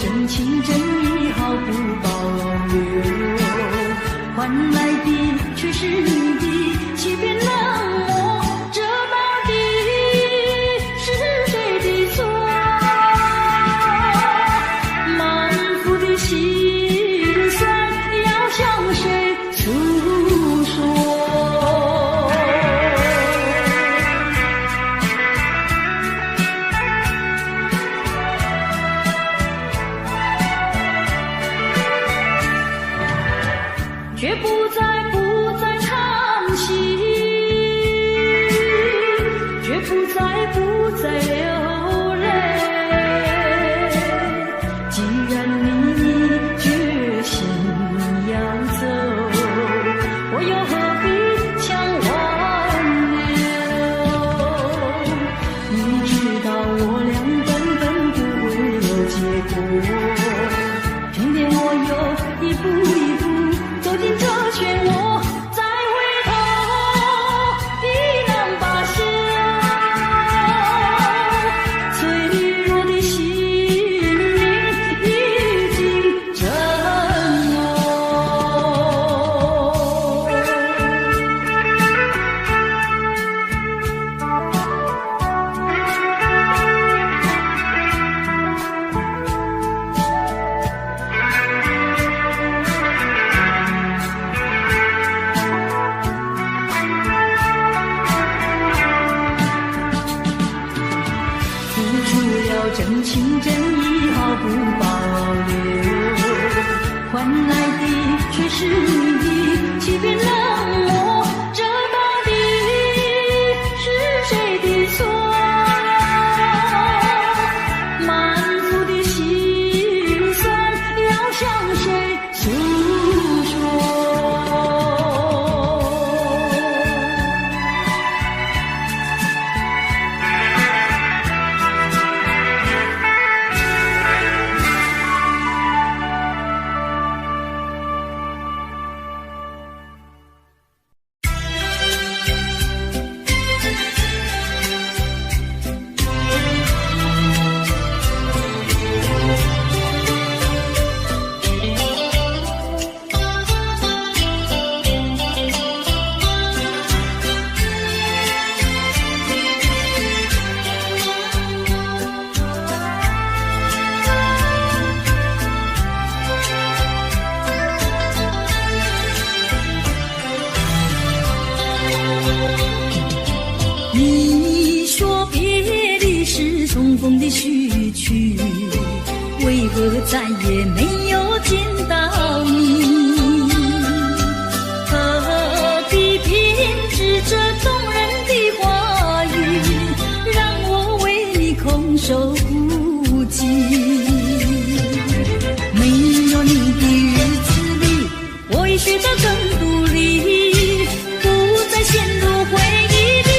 真情真意毫不保留，换来的却是你的欺骗冷漠，这到底是谁的错？满腹的心酸要向谁诉说？却不再叹息，却不再流泪。既然你决心要走，我又何必强挽留？你知道我俩根本不会有结果，偏偏我又一步一步走进这漩涡，再回头已难罢休。脆弱的心灵已经震落。真情真意毫不保留，换来的却是你的欺骗冷漠，这到底是谁的错？满腹的心酸要向谁诉说？你说别离是重逢的序曲，为何再也没有见到你？何必编织这动人的话语，让我为你空守孤寂？没有你的日子里，我已学得更独立，不再陷入回忆里，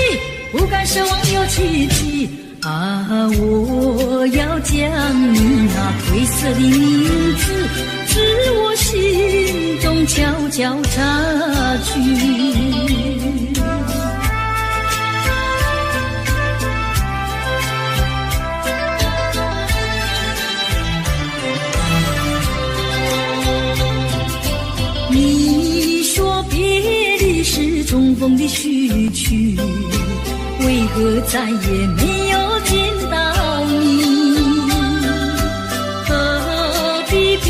不敢奢望有奇迹啊！我要将你那褪色的名字，自我心中悄悄擦去。你说别离是重逢的序曲，为何再也没有见到你？何必编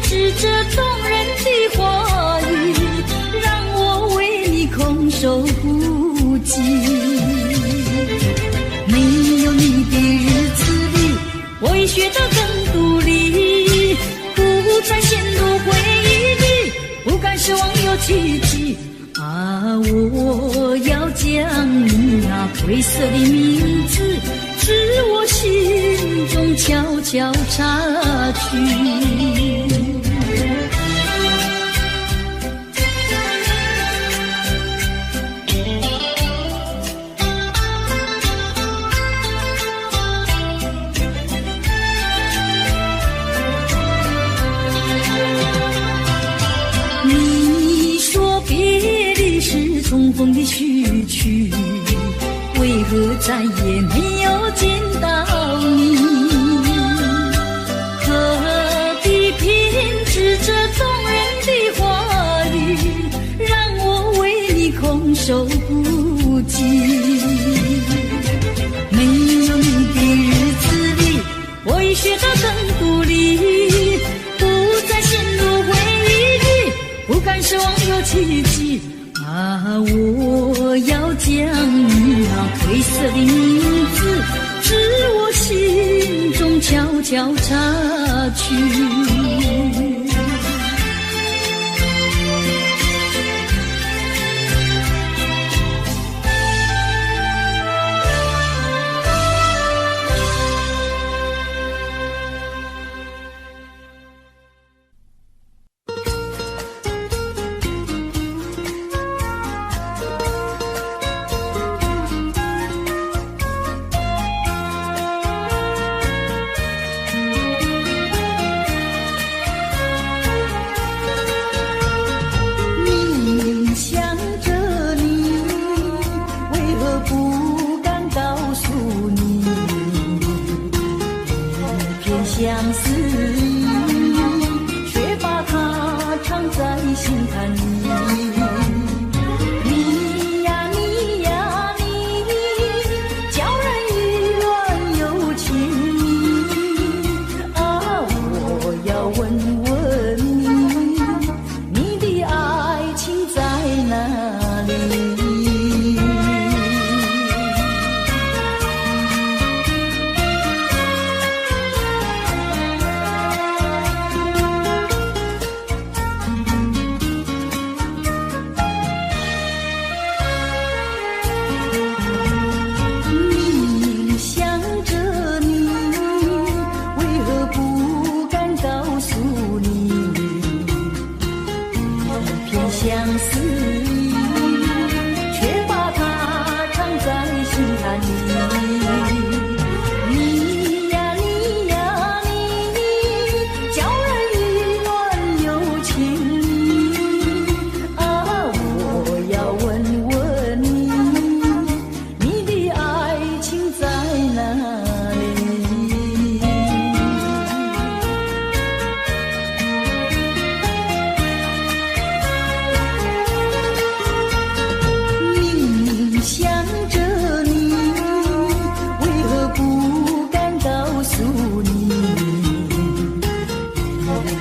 织这动人的话语，让我为你空守孤寂？没有你的日子里，我已学得更独立，不再陷入回忆里，不敢奢望有奇迹啊！我要将你那褪色的名字，自我心中悄悄擦去。重逢的序曲，为何再也没有见到你？何个奇迹啊！我要将你那褪色的名字，至我心中悄悄擦去。相思意，却把它藏在心坎里。你呀你呀你，叫人意乱又情迷啊！我要问问你，你的爱情在哪里？相思意，却把它藏在心坎里。你呀你呀你，叫人意乱又情迷啊！我要问问你，你的爱情在哪里？想着你，为何不敢告诉你？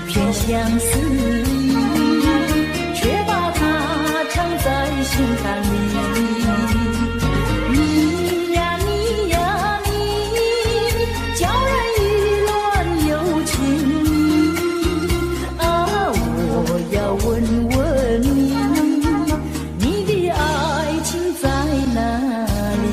片相思意，却把它藏在心坎里。你呀你呀你，叫人意乱又情迷啊！我要问问你，你的爱情在哪里？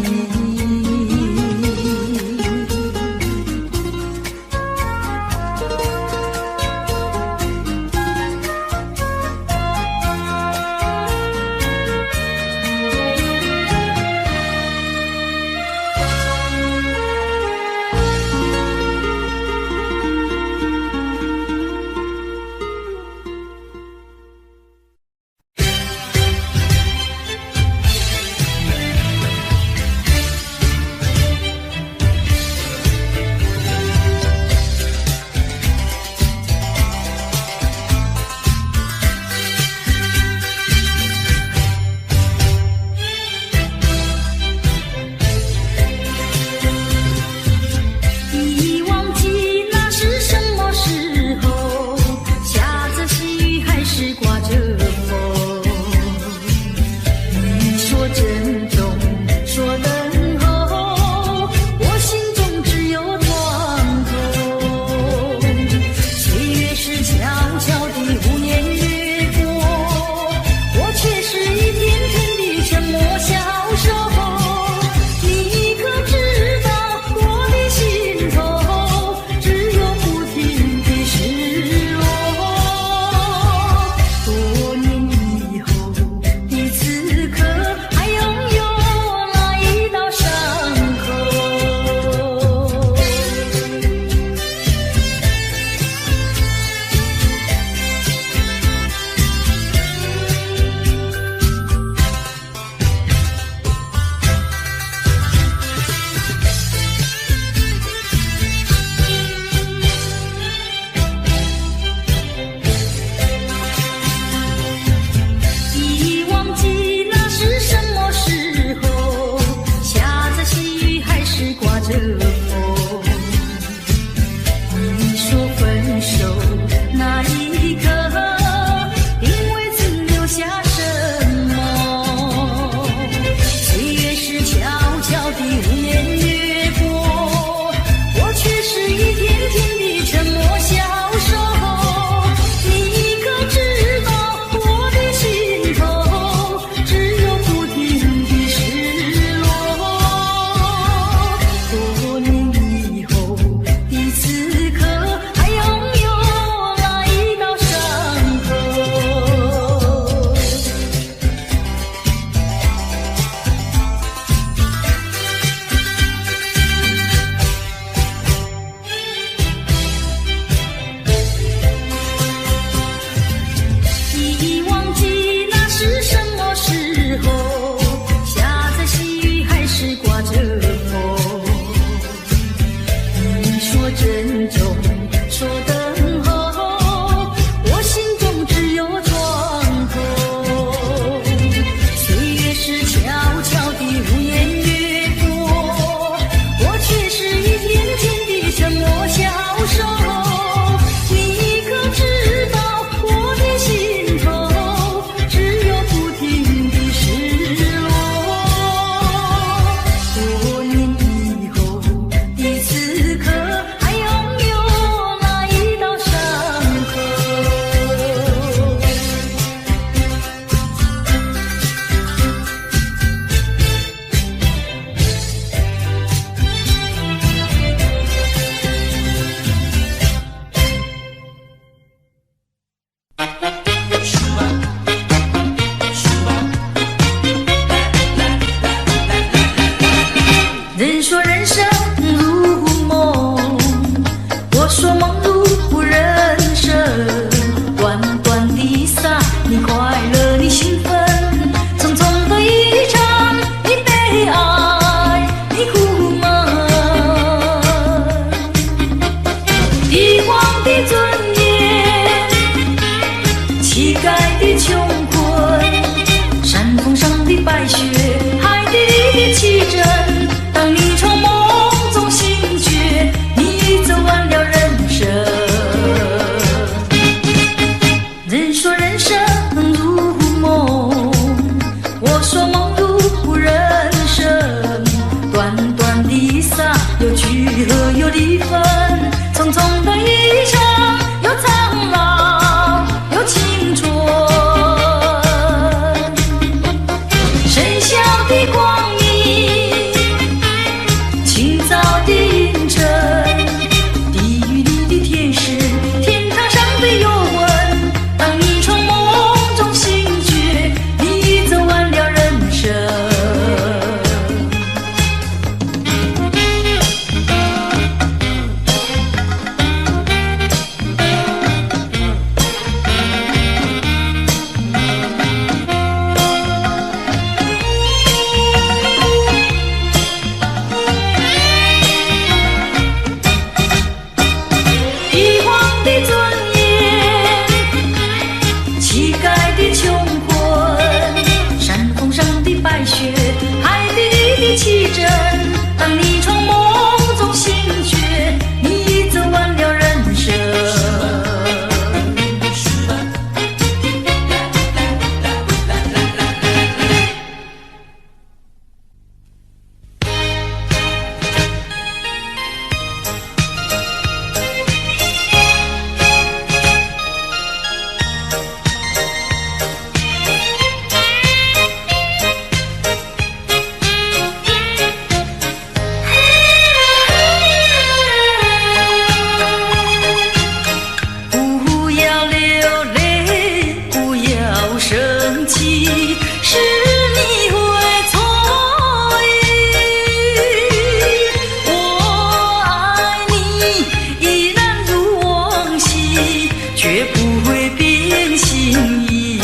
绝不会变心意。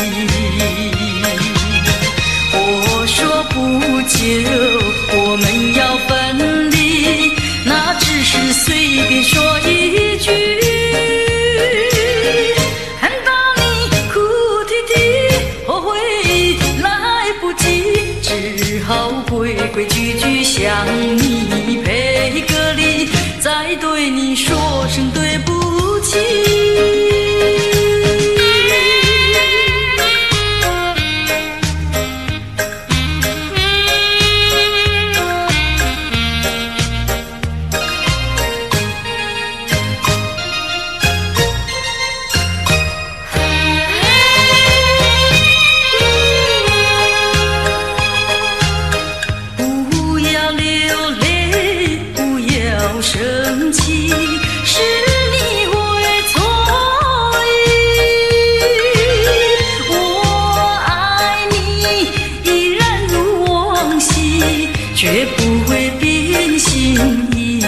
我说不久我们要分离，那只是随便说一句，看到你哭啼啼，后悔来不及，只好规规矩矩向你赔个礼，再对你说声对不起。生气是你会错意，我爱你依然如往昔，绝不会变心意。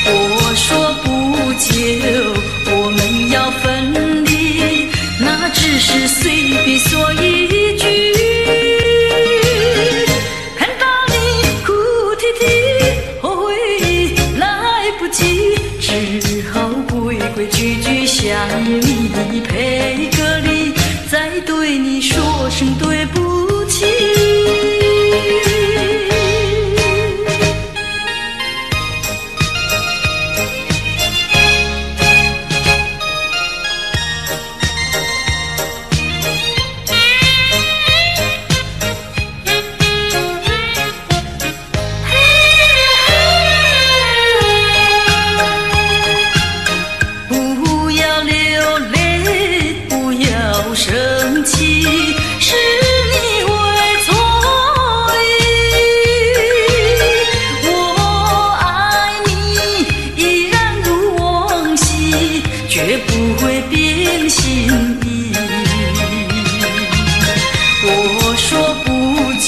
我说不久我们要分离，那只是随便说一句，只好规规矩矩向你赔个礼，再对你说声对不起。生气是你会错意，我爱你依然如往昔，绝不会变心意。我说不久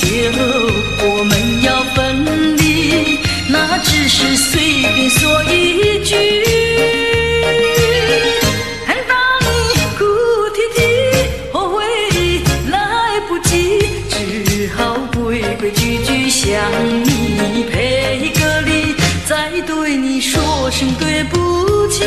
我们要分离，那只是随便说一句，规规矩矩向你赔个礼，再对你说声对不起。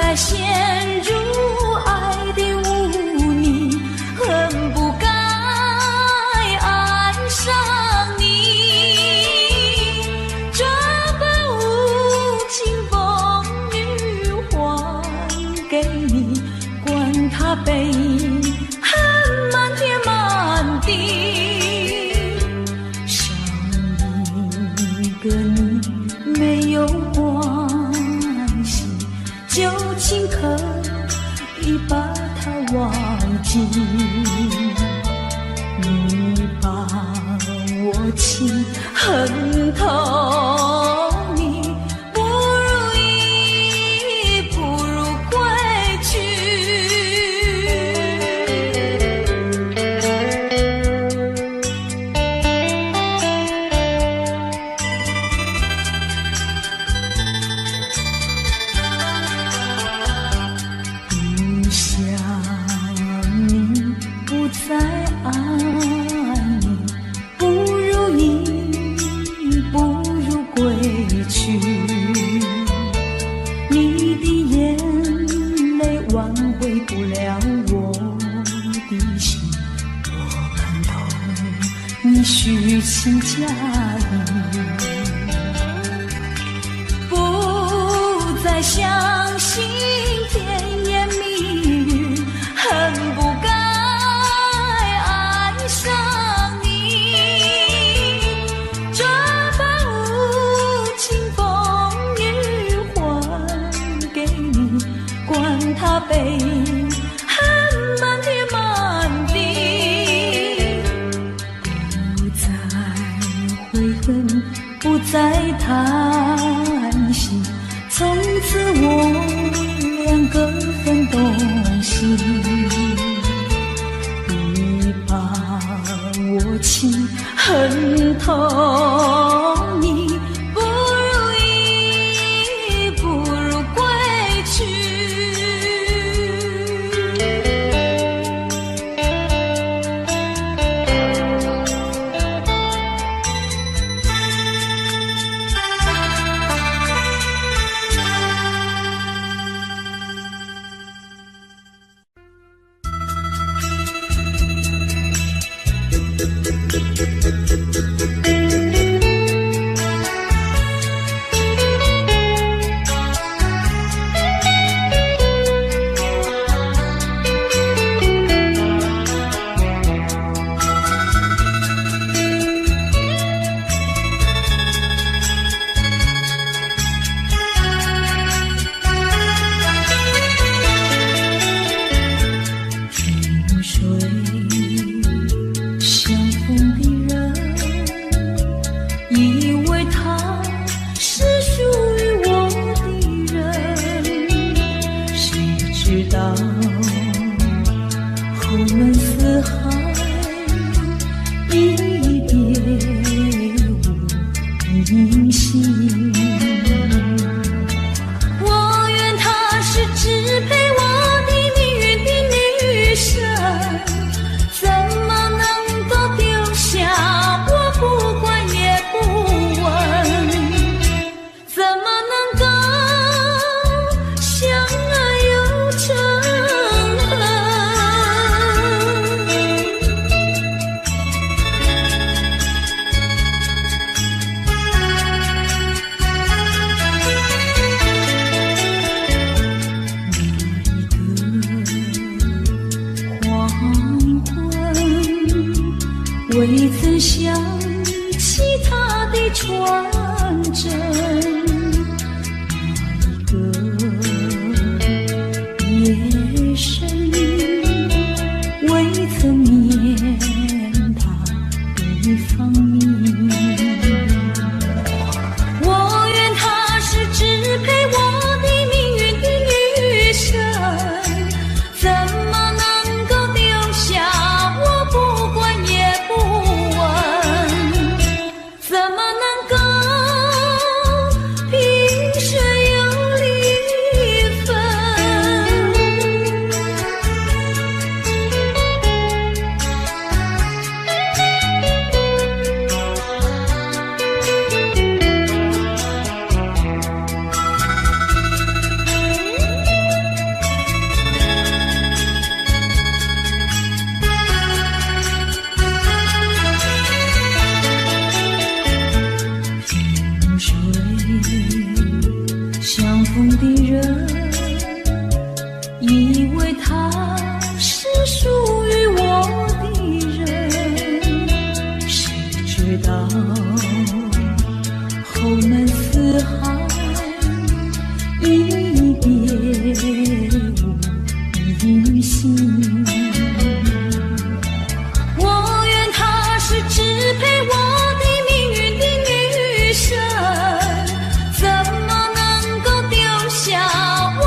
再陷入爱的污泥，恨不该爱上你。这般无情风雨还给你，管他悲恨满天满地，少一个你没有关系，就请可以把它忘记。你把我情恨透，你不如意，不如归去。不想你，不再爱你，不如意，不如归去。你的眼泪挽回不了我的心，我看透你虚情假意，不再相信甜言蜜语，恨不该爱上你。这般无情风雨还给你，管他悲恨满天满地。不再悔恨，不再叹息，从此我两个分东西。你把我情恨透，你不如意，不如归去。相逢的人，以为他是属于我的人，谁知道后门四海，一别无音信。我愿他是支配我的命运的女神，怎么能够丢下我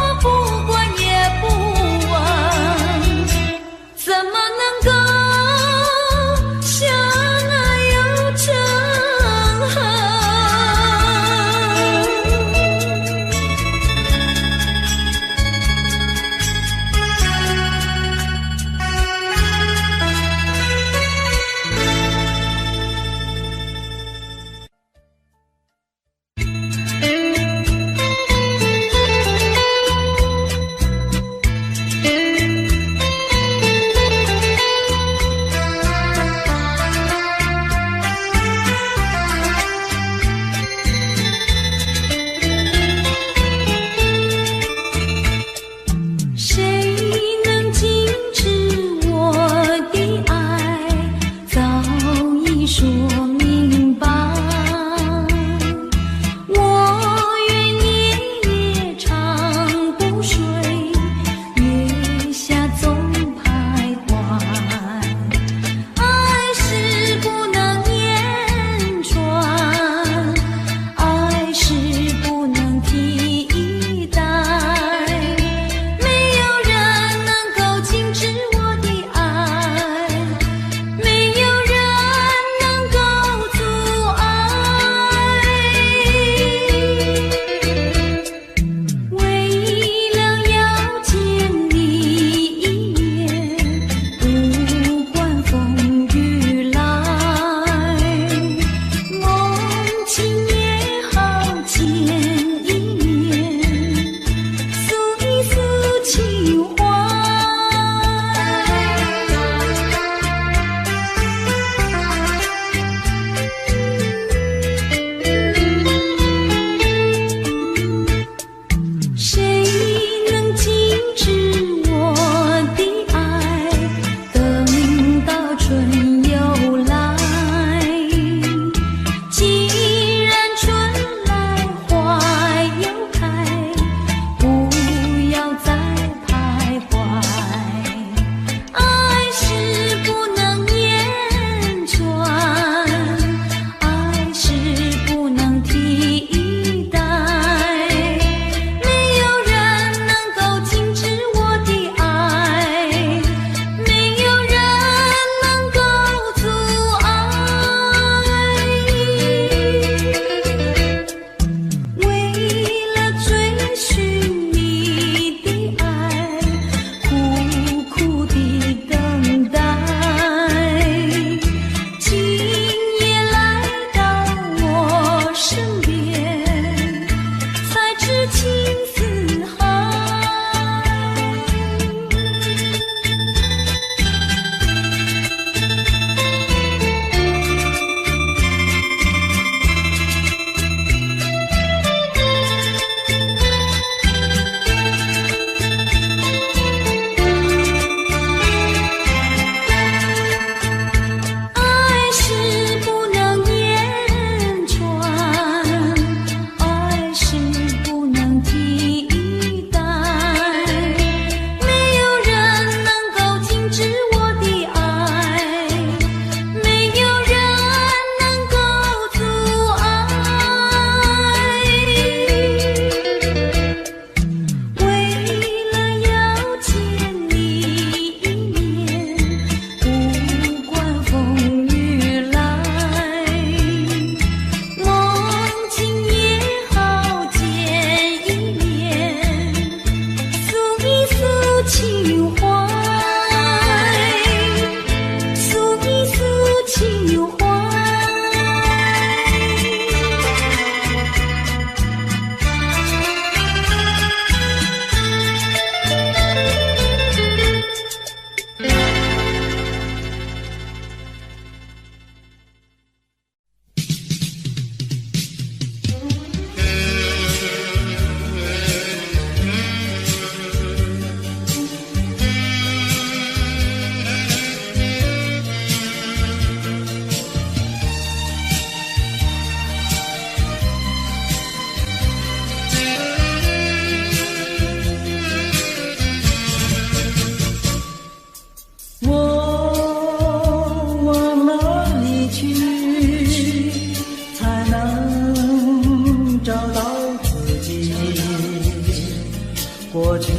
过去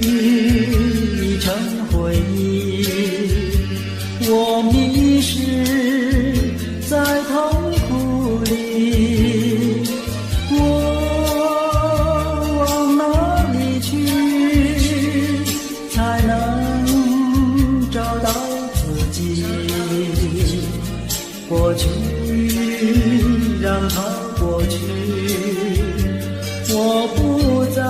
已成回忆，我迷失在痛苦里，我往哪里去才能找到自己？过去让它过去，我不再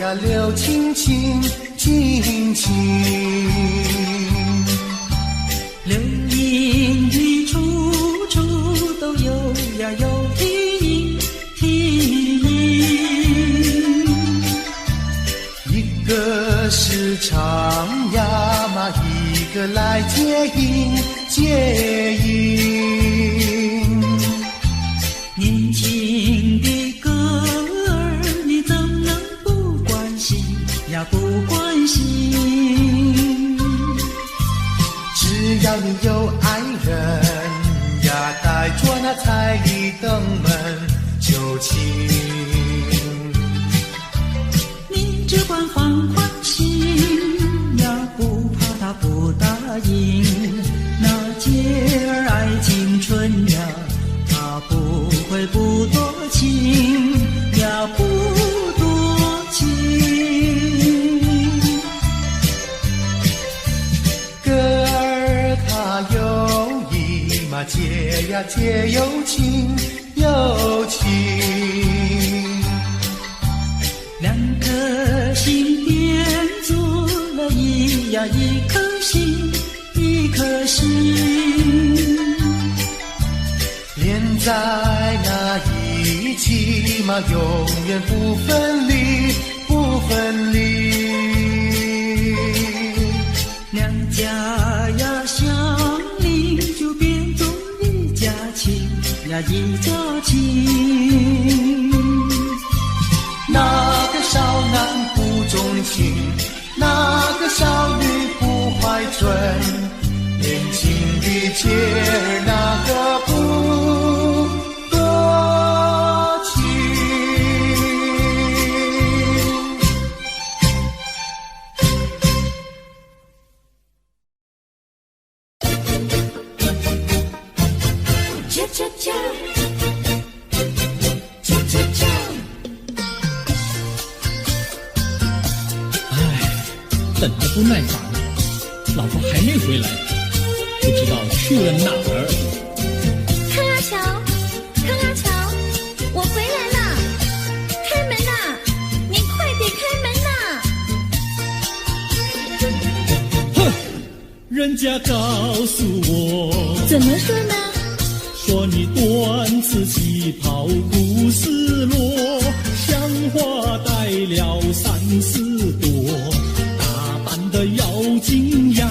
呀留青青青青，流云的处处都有呀有啼音，一个是唱呀嘛，一个来接应接应。年轻的歌儿，你怎能不关心呀不关心？只要你有爱人呀，带着那彩礼登门求亲，你只管放宽心呀，不怕他不答应。那姐儿爱青春呀，他不会不多情呀，不多情。歌儿它有意嘛，结呀结有情有情，两颗心变做了一颗心一颗心，连在那一起嘛，永远不分离不分离。两家呀相邻，就变作一家亲呀一家亲。那个少男不钟情，那个少女不怀春，年轻的姐儿那个不多情。恰恰恰，恰恰恰。等得不耐烦了，老婆还没回来，不知道去了哪儿。康阿乔，康阿乔，我回来了，开门呐！你快点开门呐！哼，人家告诉我，怎么说呢？说你短次旗袍不丝落，像花戴了3、4朵，打扮得妖精样，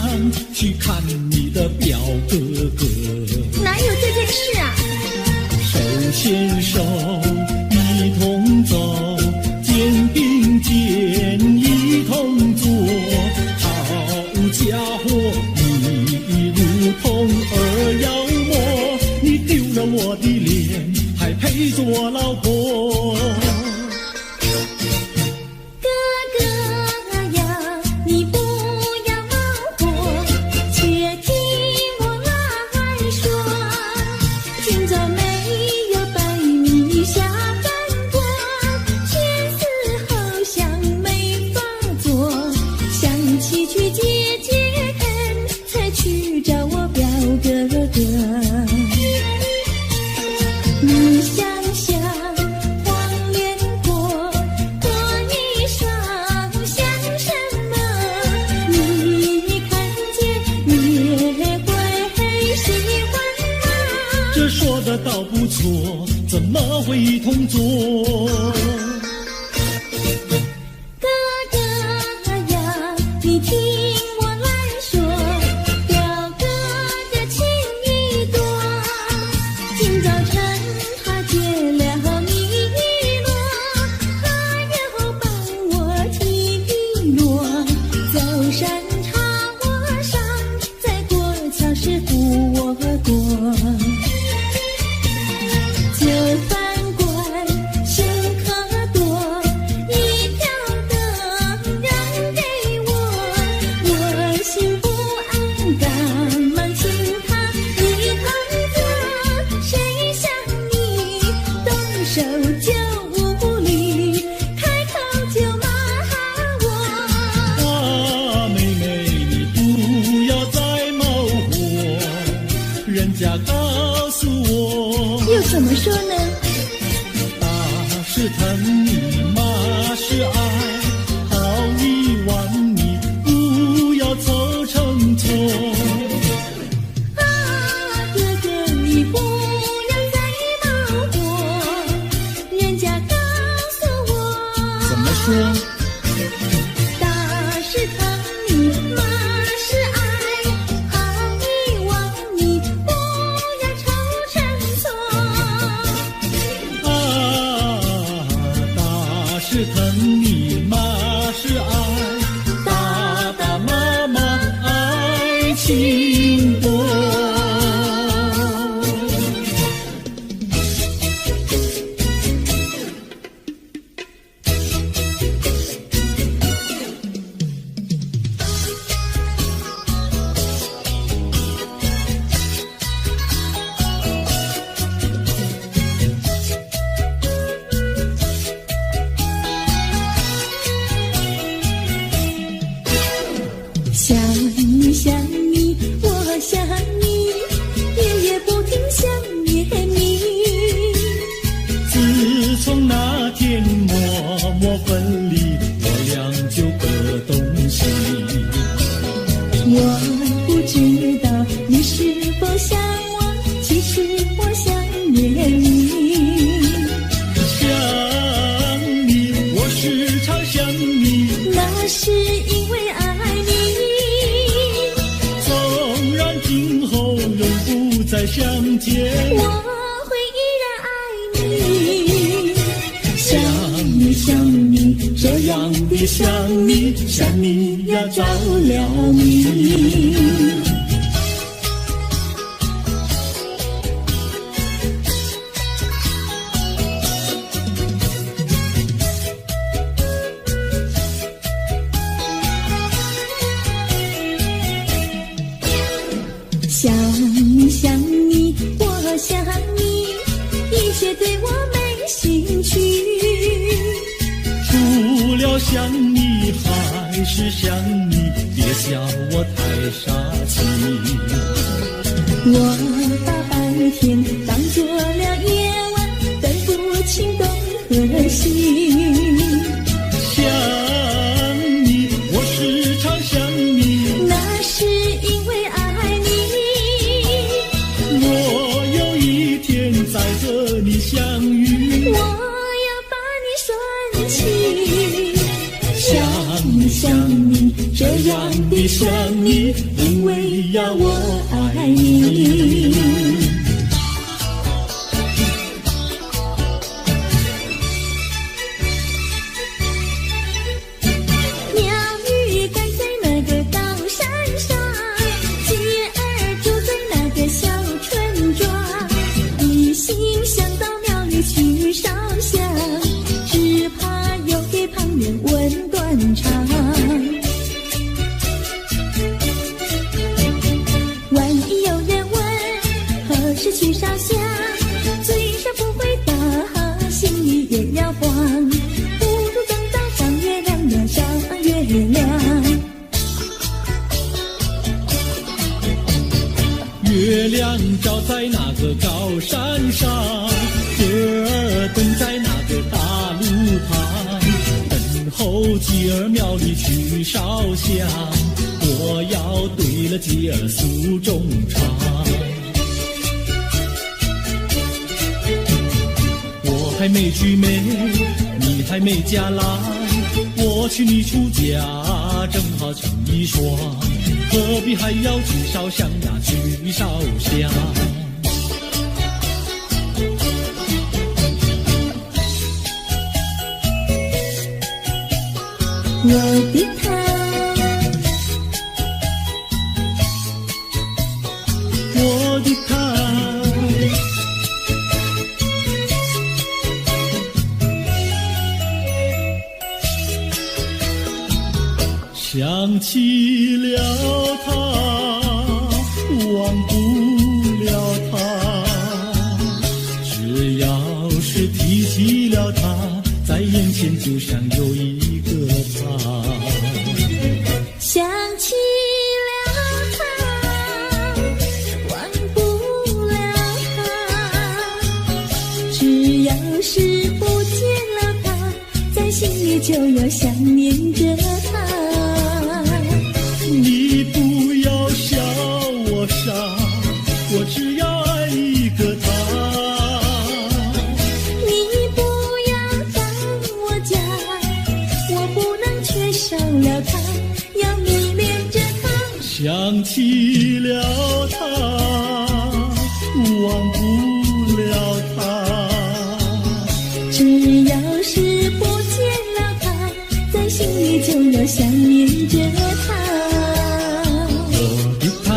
去看你的表哥哥。哪有这件事啊？手牵手一同走，肩并肩一同坐，好家伙，你如同儿妖魔，你丢了我的脸，还配做我老婆？哥哥呀，你不要恼火，且听我来说。今早没有白米下饭锅，前思后想没法做，想起去解解恨，才去找我表哥哥。你想想黄连果，果衣裳像什么？你看见也会喜欢吗？这说的倒不错，怎么会一同做？哥哥呀，你听我来说，表哥的情意多。今早晨他接了你一落，他又帮我提一摞，走山茶我上，再过桥是扶我过。就饭馆剩可多，一条灯让给我，我心不安，赶忙请他一同坐。谁想你动手就无理，开口就骂我。啊，妹妹，你不要再冒火，人家告诉我，又怎么说呢？打是疼你，骂是爱，心多。想你想你，我想你，夜夜不停想念你。自从那天默默分离，我俩就各东西。我不知道你是否想我，其实我想念你。想你，我时常想你，那是因为爱你。今后永不再相见，我会依然爱你。想你想你，这样的想你，想你呀着了迷。想你想你，我想你，一切对我没兴趣。除了想你还是想你，别笑我太傻气。我把白天当作了夜晚，分不清东和西。想你，我时常想你，那是因为爱你。我有一天再和你相遇，我要把你拴起。想你想你，这样的想你，因为呀我爱你。鸟语盖在那个高山上，鸡儿住在那个小村庄。一心想到庙里去烧香，只怕又给旁人问断肠。万一有人问何时去烧香，嘴上不回答，心里也要慌。不如等到上月亮呀上月亮。月亮照在那个高山上，歌儿蹲在那个大路旁，等候鸡儿庙里去烧香，我要对了鸡儿诉衷肠。我还没娶妹，你还没嫁来，我娶你出嫁，正好成一双，何必还要去烧香呀，去烧香。我的他，我的他，想起了他，忘不了他，只要是提起了他，在眼前就像有一个他。想起了他，忘不了他，只要是不见了他，在心里就要想念着他。你不要笑我傻，我只要爱一个他。你不要当我假，我不能缺少了他，要迷恋着他。想起了他，忘不了他，只要是不见了他，在心里就要想念着他。我的他。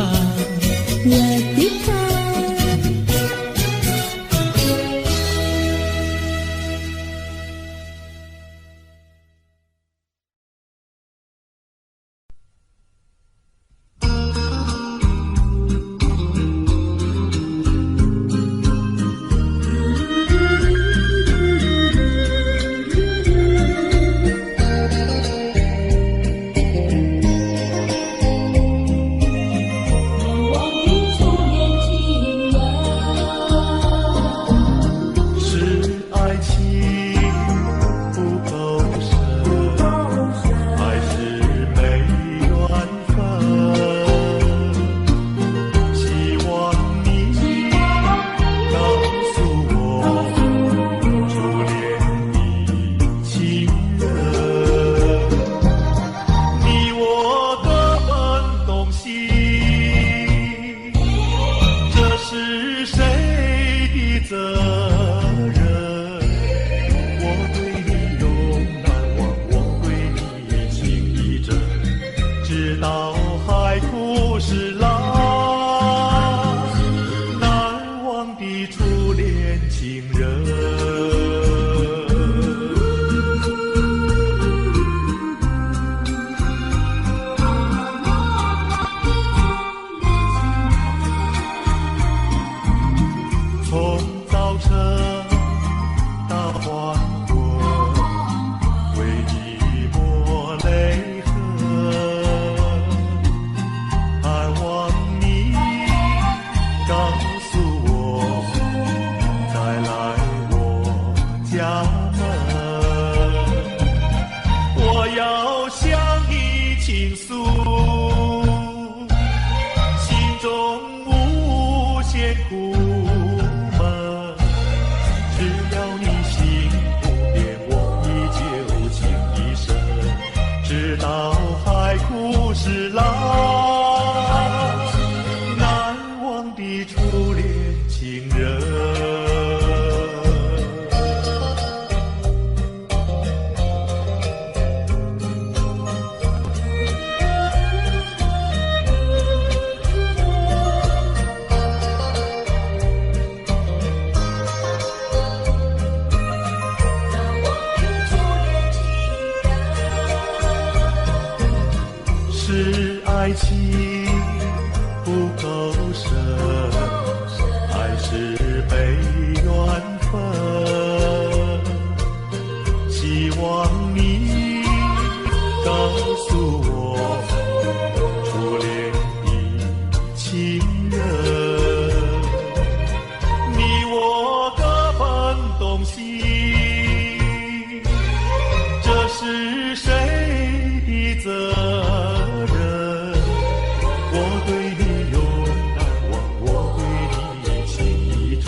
故事啦，难忘的初恋情人。从早晨到黄昏，为你抹泪痕，盼望你告诉我，再来我家门，我要向你倾诉心中无限苦闷，只要你心不变，我依旧情一生，直到海枯石烂，难忘的初恋情人。是爱情不够深，还是被缘分？希望你告诉我，初恋的情人，你我各分东西，这是谁的责任？我对你永难忘，我对你情意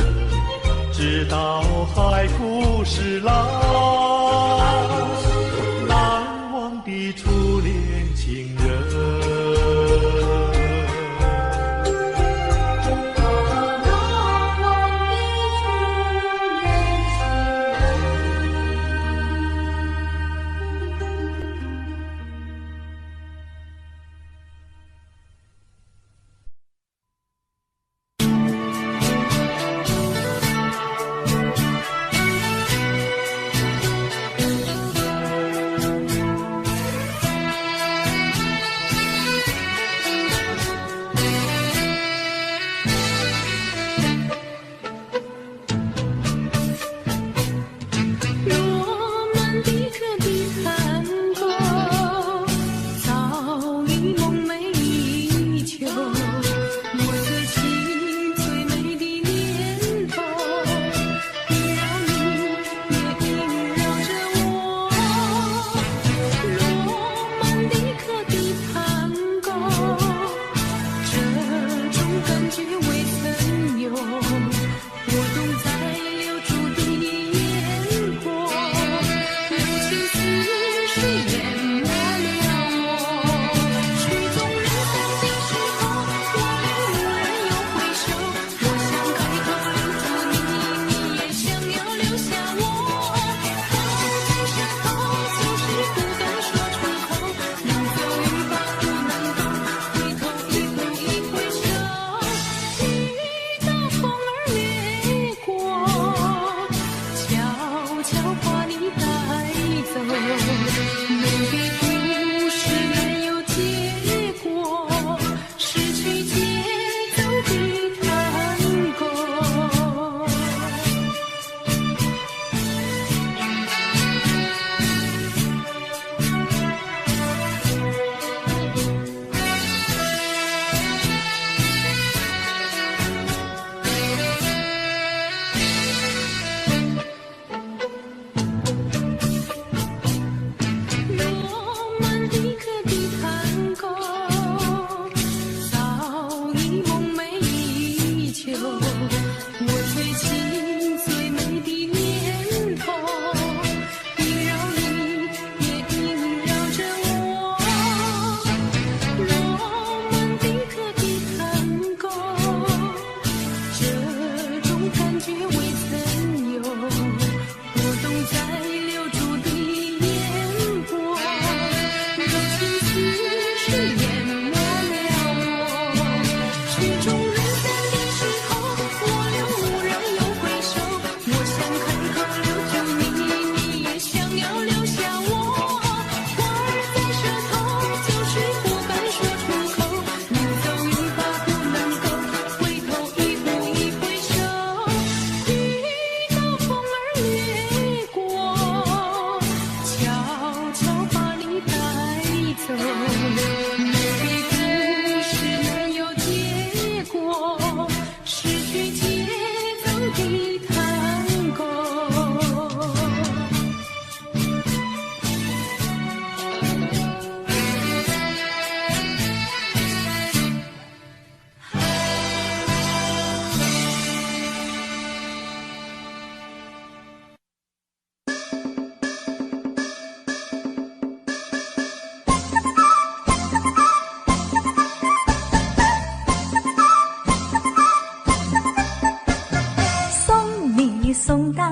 送到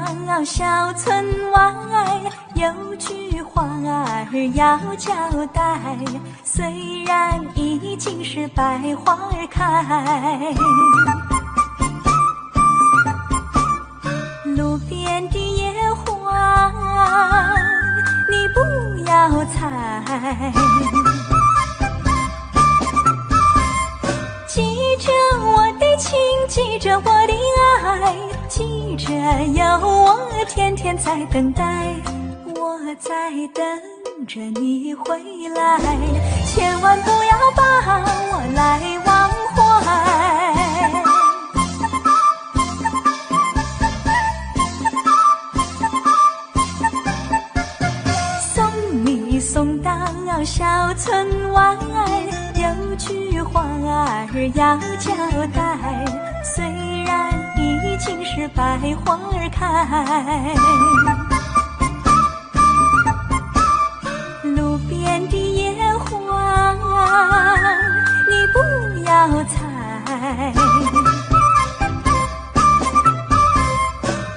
小村外，有句话儿要交代，虽然已经是百花开，路边的野花你不要采，记着我的情，记着我的爱，记着有我天天在等待，我在等着你回来，千万不要把我来忘怀。送你送到小村外，有句话儿要交代，虽然已经是百花开，路边的野花你不要采，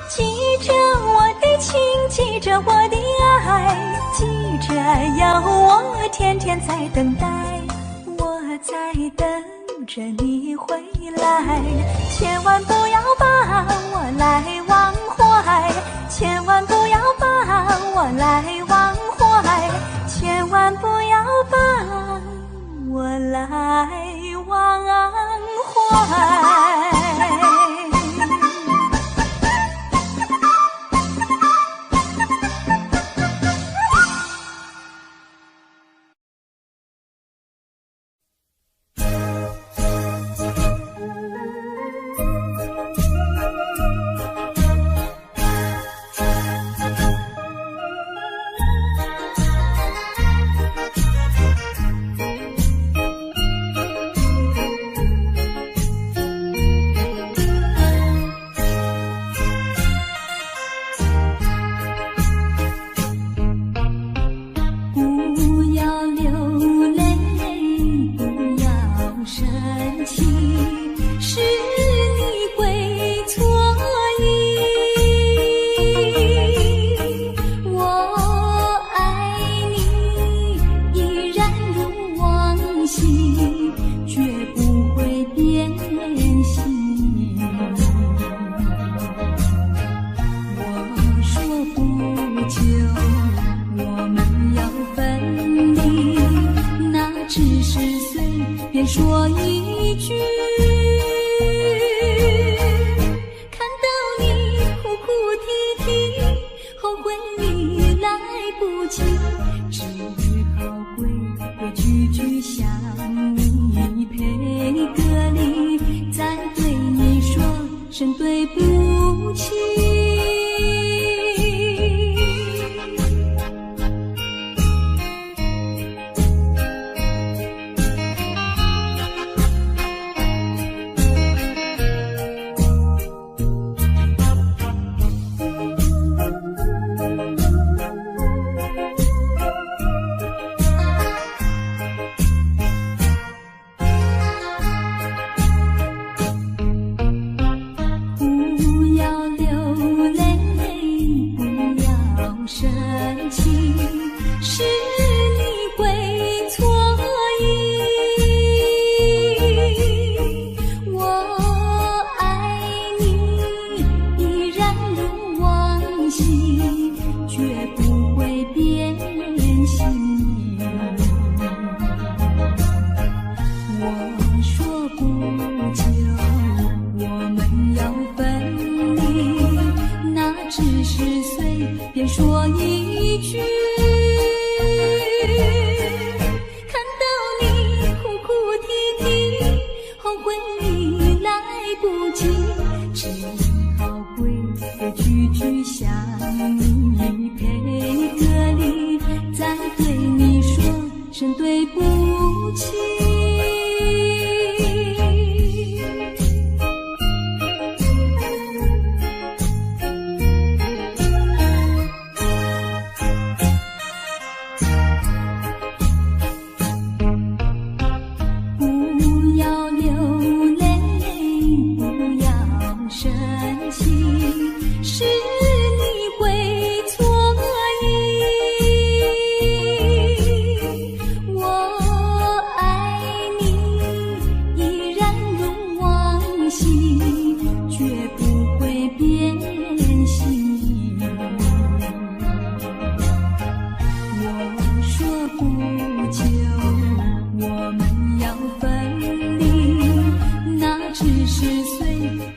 记着我的情，记着我的爱，记着有我天天在等待，我在等着你回来，千万不要把我来忘怀，千万不要把我来忘怀，千万不要把我来忘怀。说一句，看到你哭哭啼啼，后悔你来不及，只好规规矩矩向你赔个礼，再对你说声对不起。不要流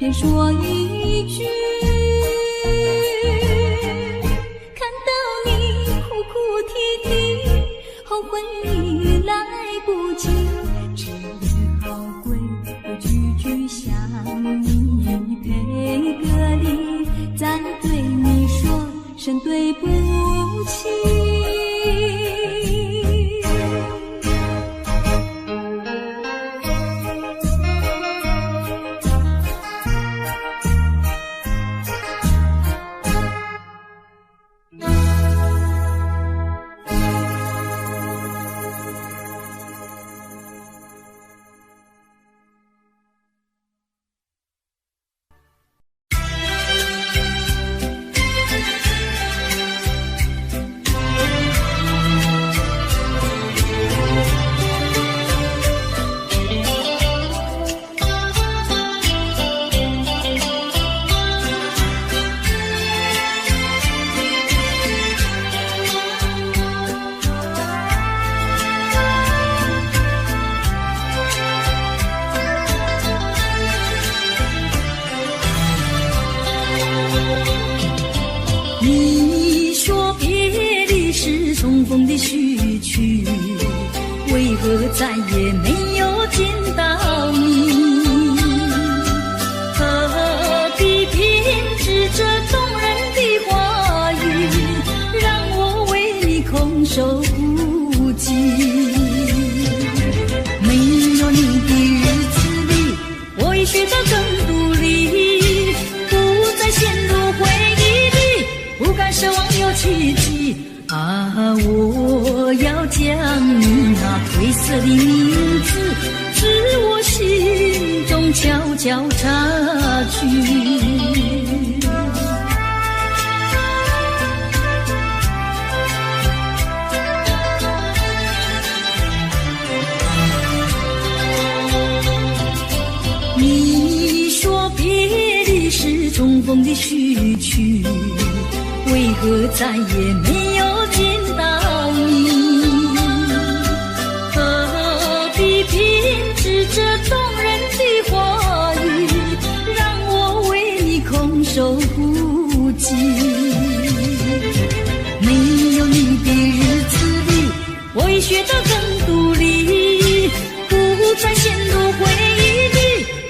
便说一句，看到你哭哭啼啼，后悔已来不及，只好跪跪句句向你赔个礼，再对你说声对不起。你说别离是重逢的序曲，为何再也没有见到你？何必偏执这动人的话语，让我为你空守孤寂？没有你的日子里，我已学得更独立，不再陷入回忆里，不敢奢望有奇迹啊！我要将你那褪色的名字，至我心中悄悄插去。你说别离是重逢的序曲，为何再也没有见到你？何必偏执这动人的话语，让我为你空守孤寂？没有你的日子里，我已学得更独立，不再陷入回忆里，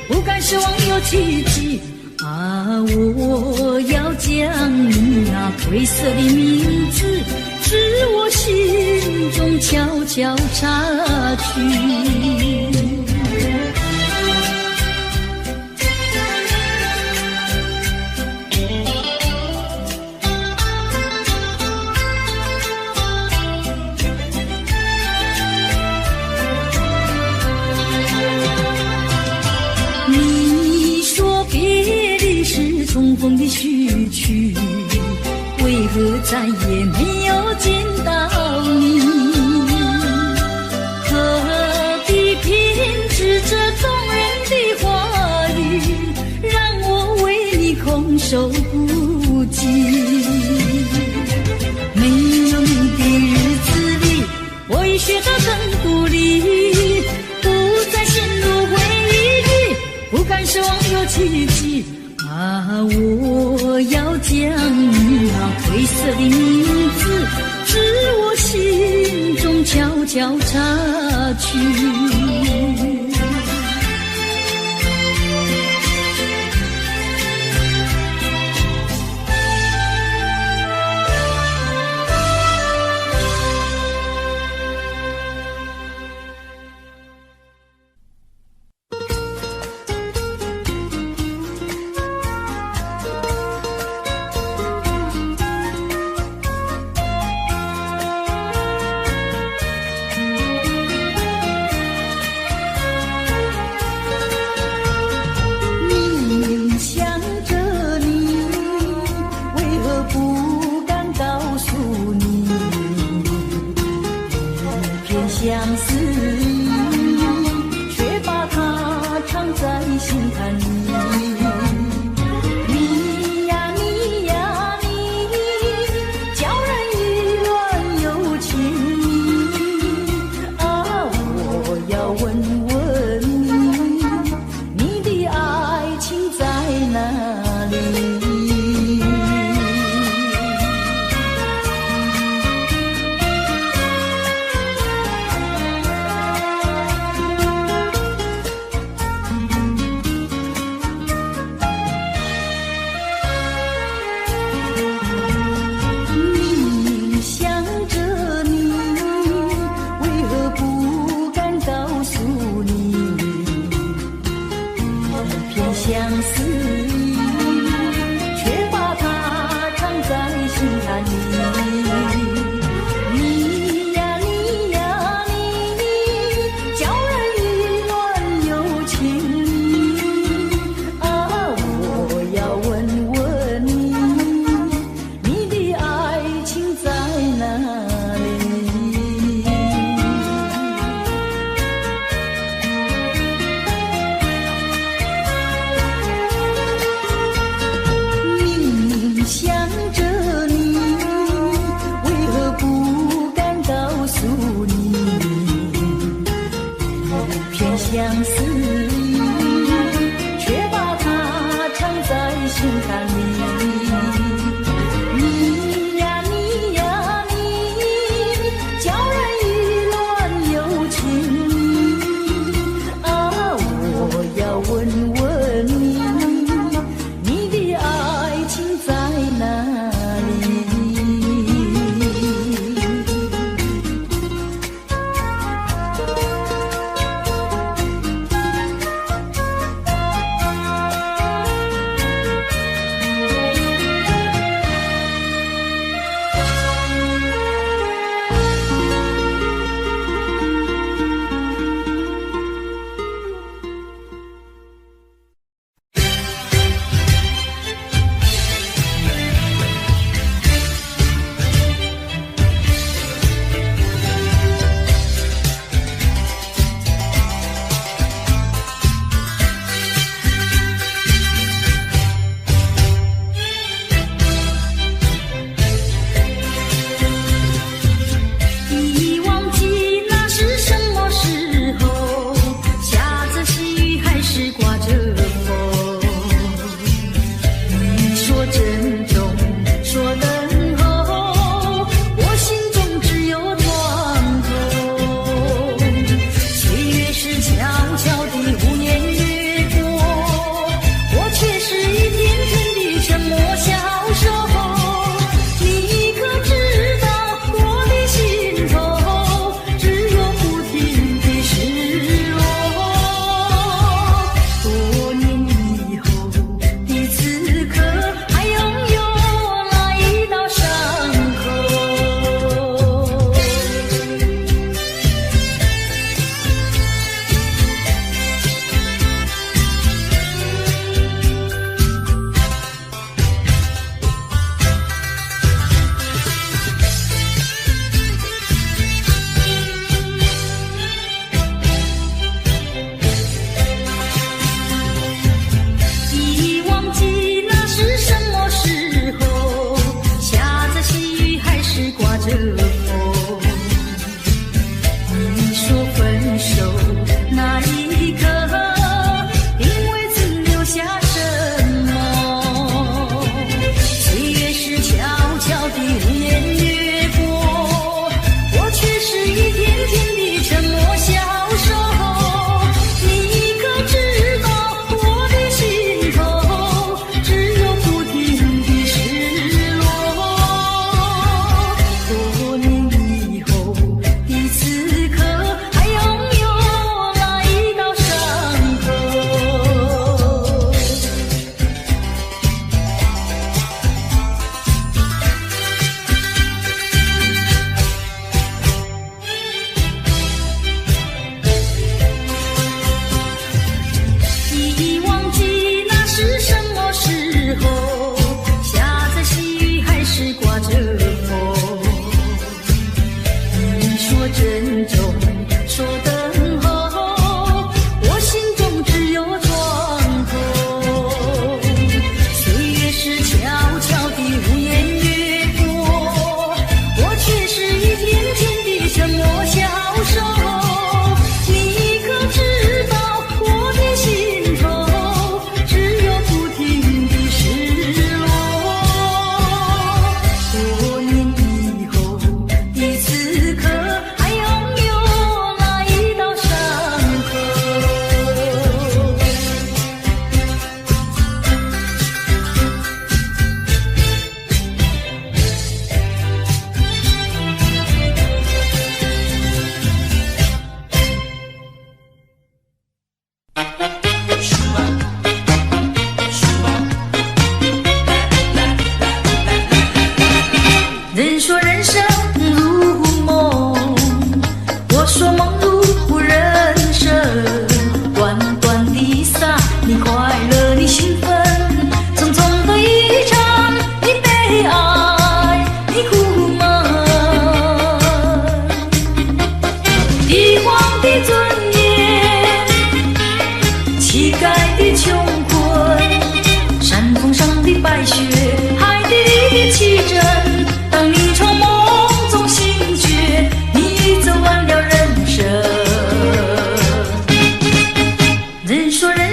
不敢奢望有奇迹啊！我要将你那褪色的名字，至我心中悄悄插去。重逢的序曲，为何再也没有见到你？何必偏执这动人的话语，让我为你空守孤寂？没有你的日子里，我已学得更独立，不再陷入回忆里，不敢奢望有奇迹啊！我要将你那褪色的名字，至我心中悄悄插去。相思，却把它藏在心坎里。你呀你呀你，叫人意乱又情啊！我要问问你，你的爱情在哪里？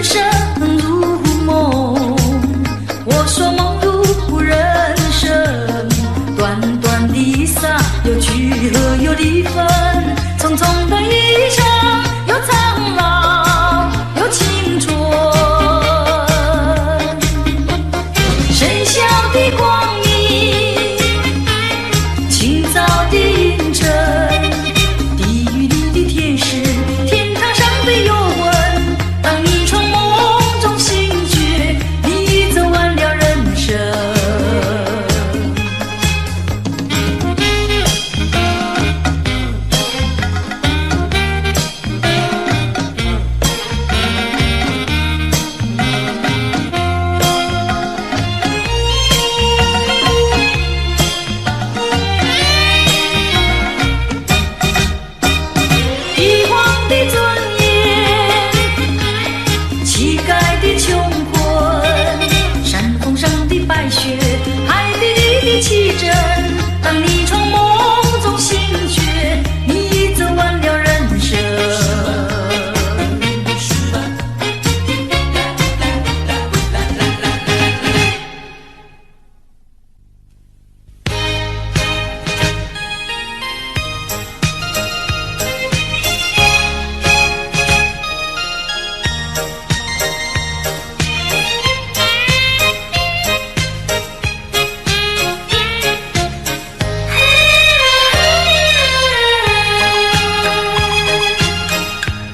人生如梦。我说梦如人生，短短的洒有聚合有离分，匆匆的一生有苍老有青春。深宵的光阴，清早的阴沉，地狱里的天使，天堂上的幽魂。当你从梦中醒觉，你走完了人生。帝皇的尊严，乞丐的穷困，山峰上的白雪，海底里的奇珍。当你从梦中醒觉，你走完了人生。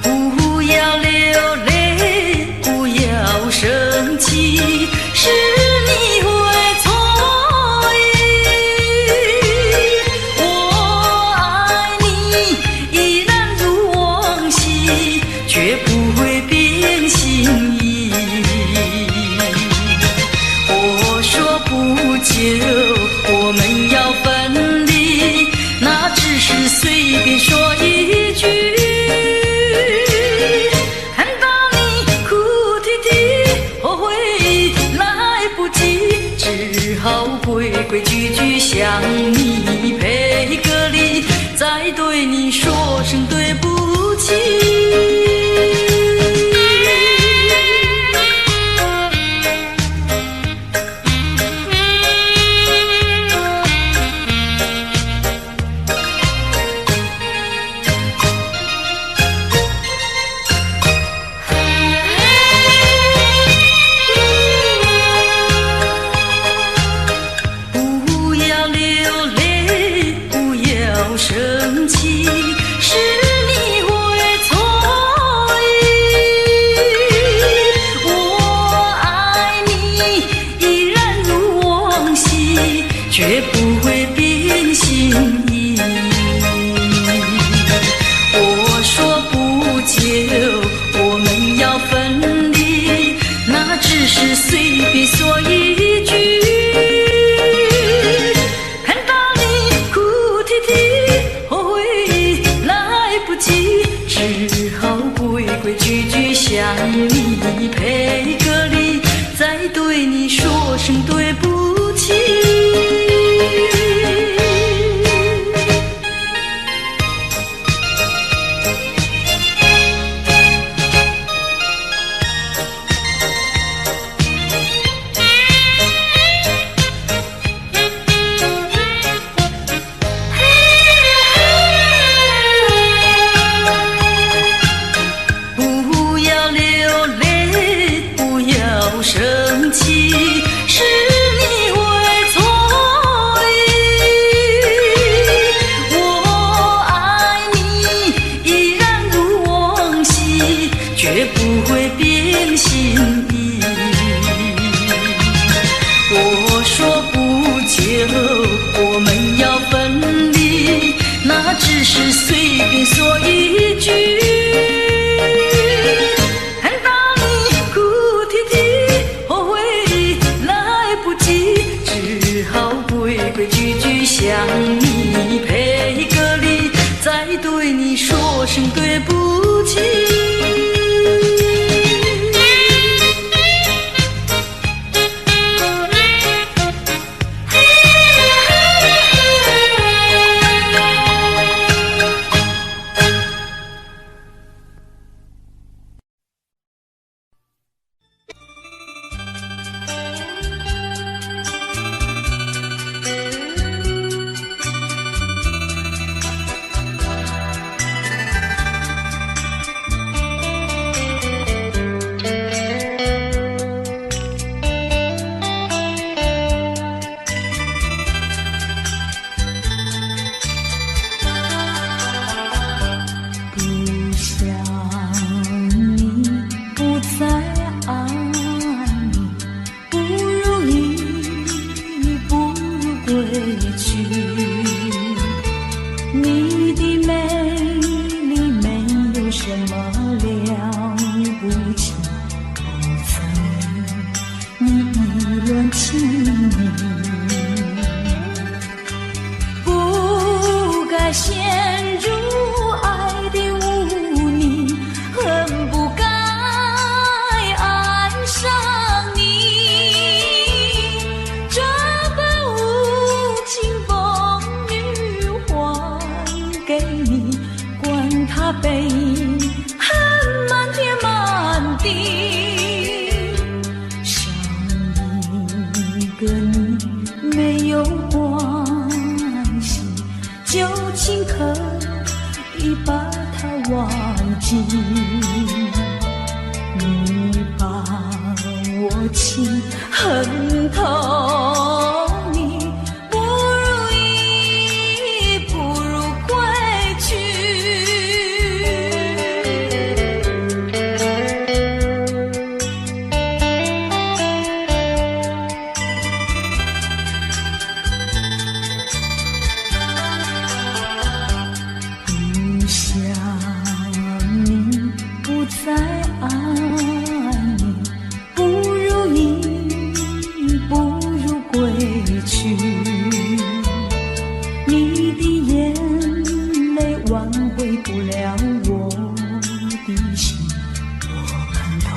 不要流泪，不要生气，是你会错意。我爱你依然如往昔，绝不会变心意。我说不久我们要分离，那只是随便说一句。看到你哭啼啼，后悔来不及，只好规规矩矩向你赔个礼，再对你说声对不起。不要流泪，不要生气，是你会错意。我爱你依然如往昔，绝不会变心意。我说不久我们要分离，那只是随便说一句。看到你哭啼啼，后悔来不及，只好规规矩矩向你赔个礼，再对你说声对不起。不要流泪，不要生气，是你少一个你没有关系，就尽可以把它忘记。你把我情恨透，你不如意，不如归去。不想你，不再爱你，不如意，不如归去。你的眼泪挽回不了我的心，我看透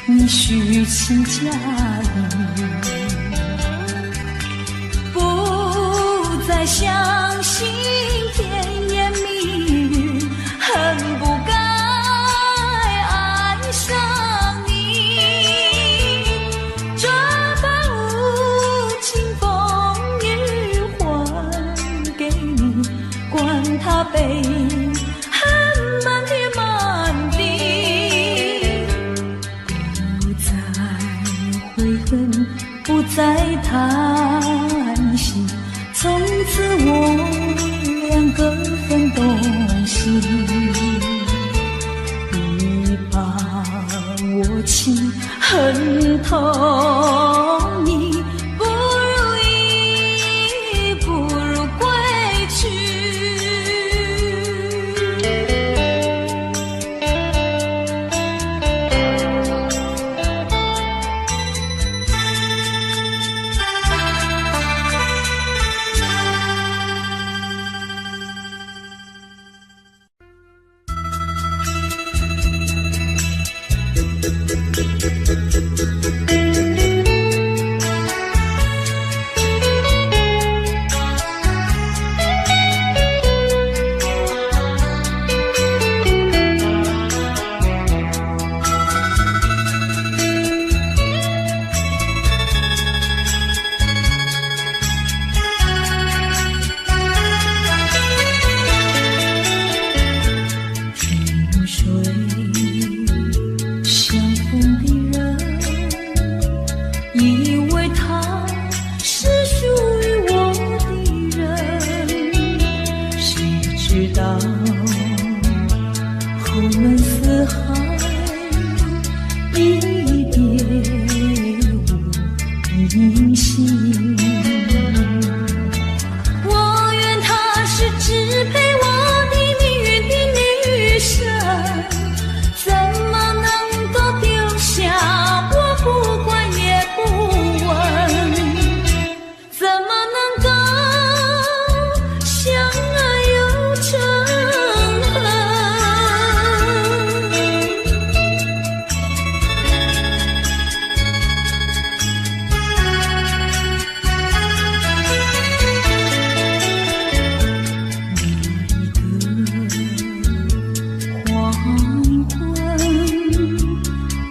你虚情假意，不再相信甜言蜜语，恨不该爱上你。这般无情风雨还给你，管他悲恨满天满地。不再悔恨，不再叹息，从此我两个分东西。你把我情恨透，你不如意，不如归去。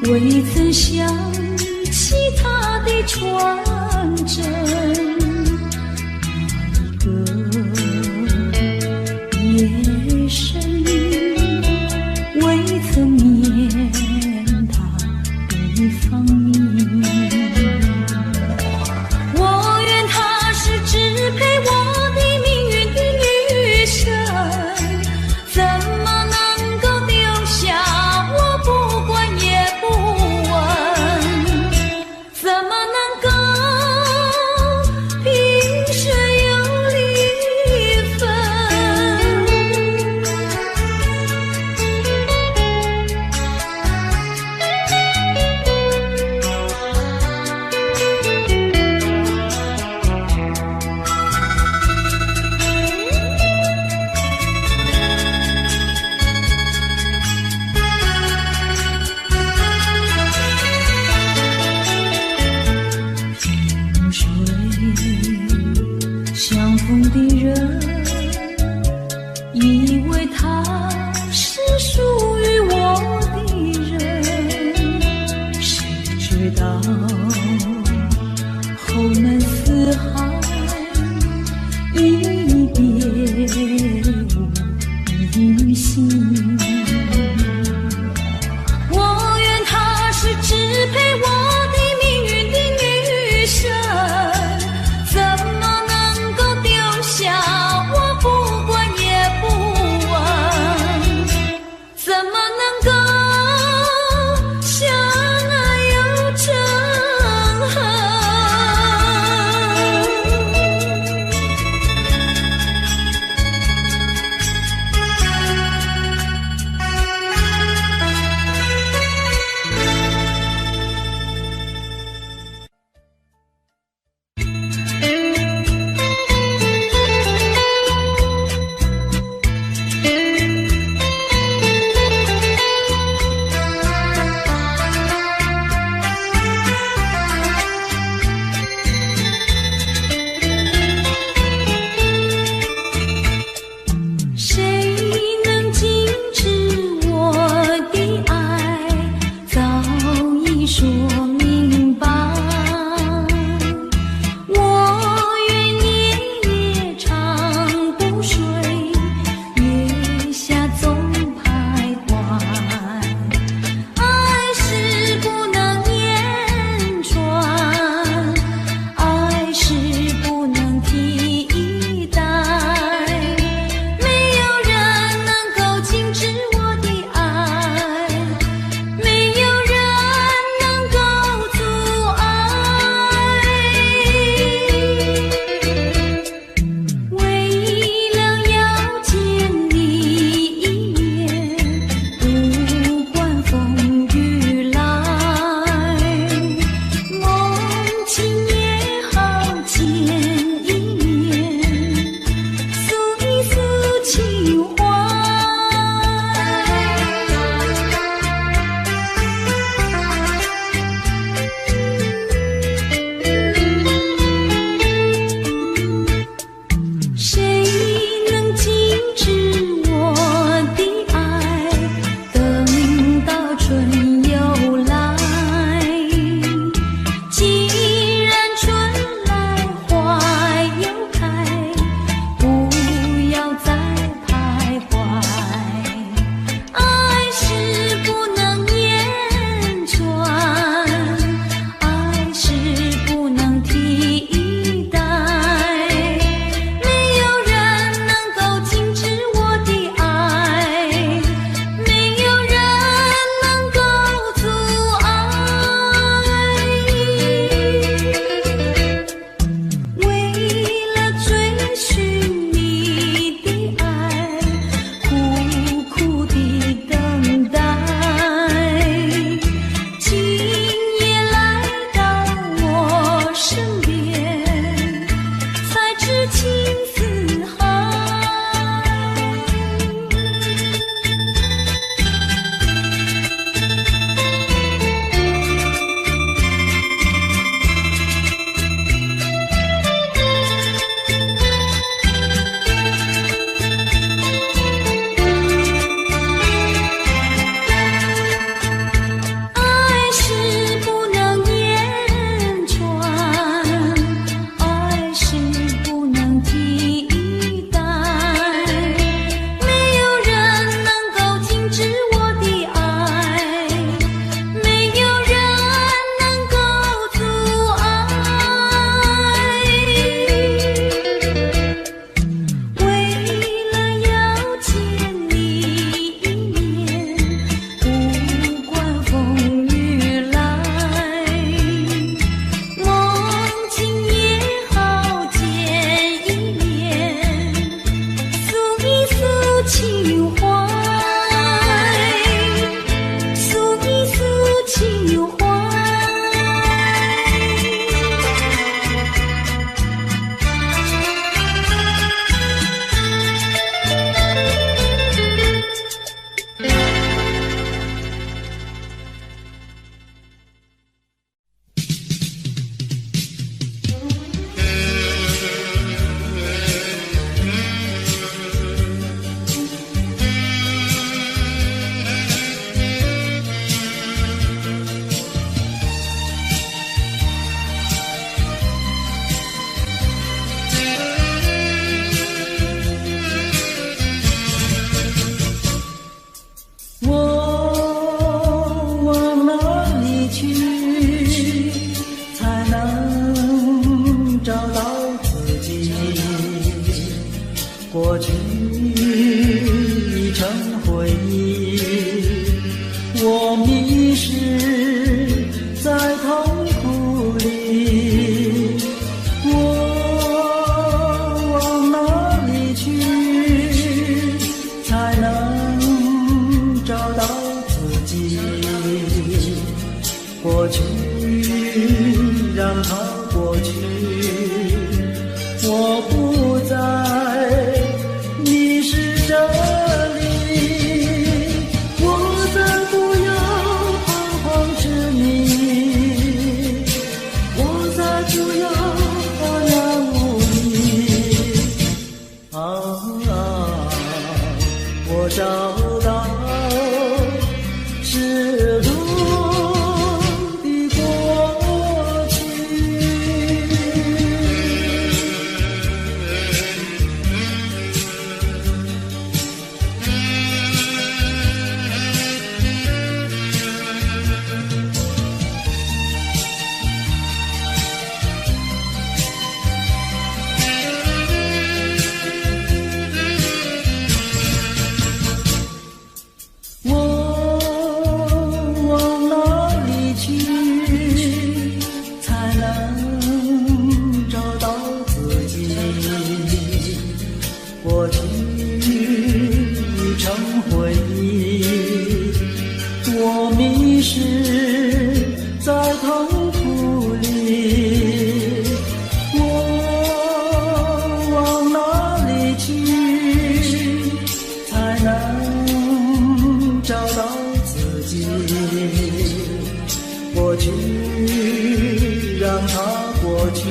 未曾想起他的传真，那一个夜深，未曾念他的芳名。我愿他是支配我的命运的女神，怎么能够丢下我不管也不问？怎么能够知道后门四海一别依稀。我愿他是支配我的命运的女神，怎么能够丢下我不管也不问？怎么能够相爱有着过去让它过去，我不再迷失这里，我再不要彷徨痴迷，我再不要茫然无依。我找到失落的过去。我往哪里去，才能找到自己？过去已成回忆，我迷失在痛苦里。我往哪里去，才能找到自己？过去让它过去，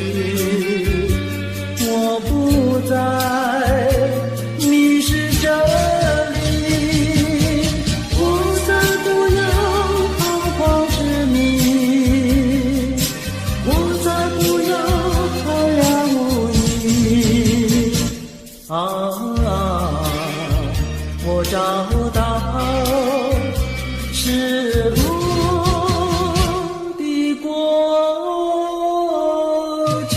我不再迷失这里，我再不要彷徨痴迷，我再不要茫然无依。我找到失落的过去。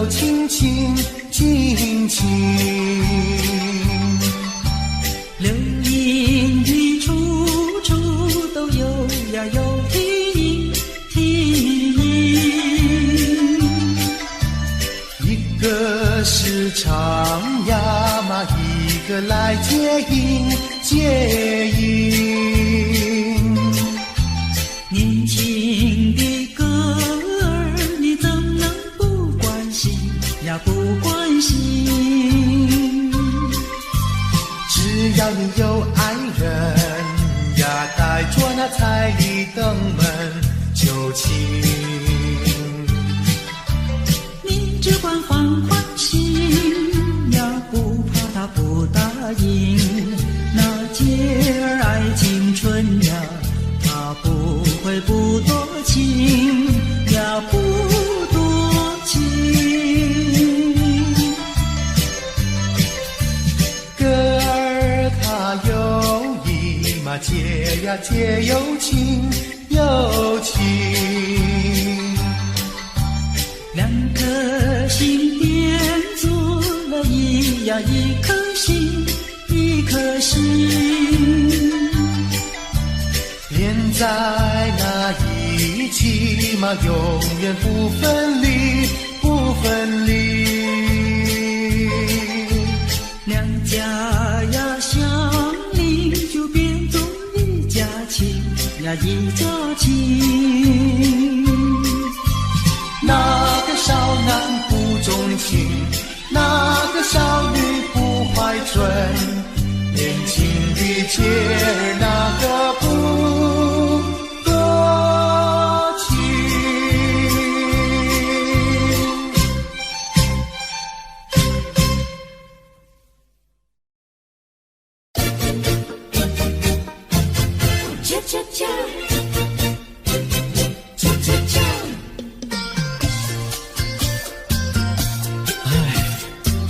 都亲亲亲亲。流言的处处都有呀有听听，一个是唱呀嘛，一个来接应接应。年轻的歌儿你怎能不关心呀不关心？只要你有爱人呀，带着那彩礼登门就亲。你只管欢欢心呀，不怕他不答应。那姐儿爱青春呀，他不会不多情呀，不多情。歌儿它有意嘛，结呀结有情有情。两颗心变作了一颗心，一颗心。连在那一起嘛，永远不分离，不分离。两家呀相邻，就变作一家亲呀一家亲。那个少男不钟情，那个少女不怀春，年轻的姐儿那个不多情。恰恰恰，恰恰恰。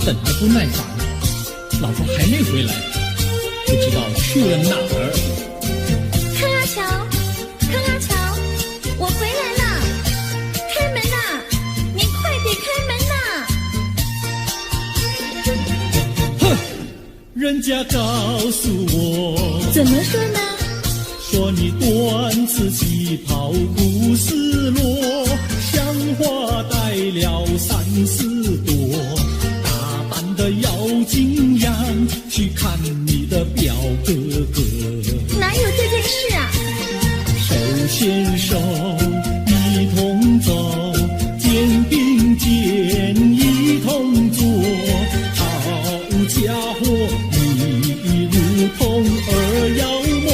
等得不耐烦了，老婆还没回来，不知道去了哪儿。康阿乔，康阿乔，我回来了，开门呐！你快点开门呐！哼，人家告诉我，怎么说呢？说你短此旗袍不丝落，像花戴了3、4朵。的要紧样去看你的表哥哥，哪有这件事啊？手牵手一同走，肩并肩一同坐。好家伙，你如同儿妖魔，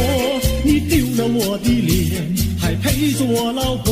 你丢了我的脸，还陪着我老婆。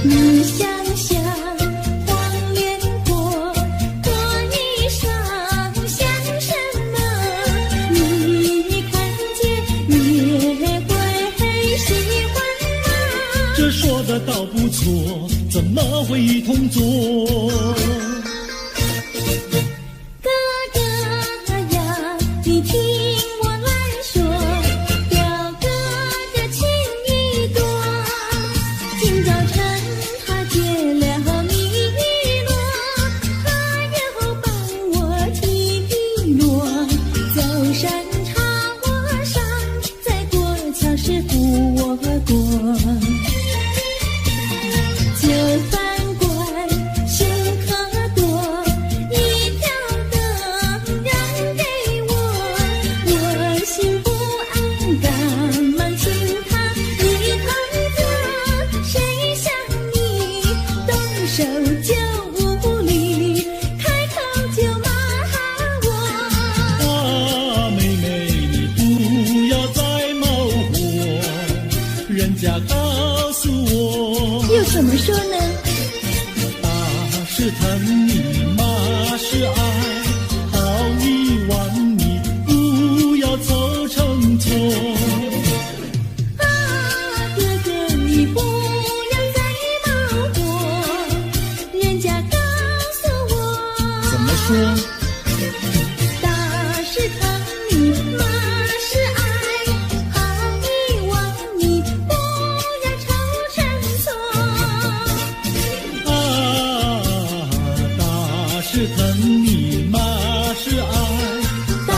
你想想，黄连果多衣裳像什么？你看见也会喜欢吗？这说的倒不错，怎么会一同做？哥哥呀，你听我来说，表哥的情意多。今早晨他接了你一诺，他又帮我提笔落。走山茶我上，再过桥是扶我过。就翻过新河说。大是疼你，马是爱，好你忘你，不要愁成错。啊，大是疼你，马是爱，爸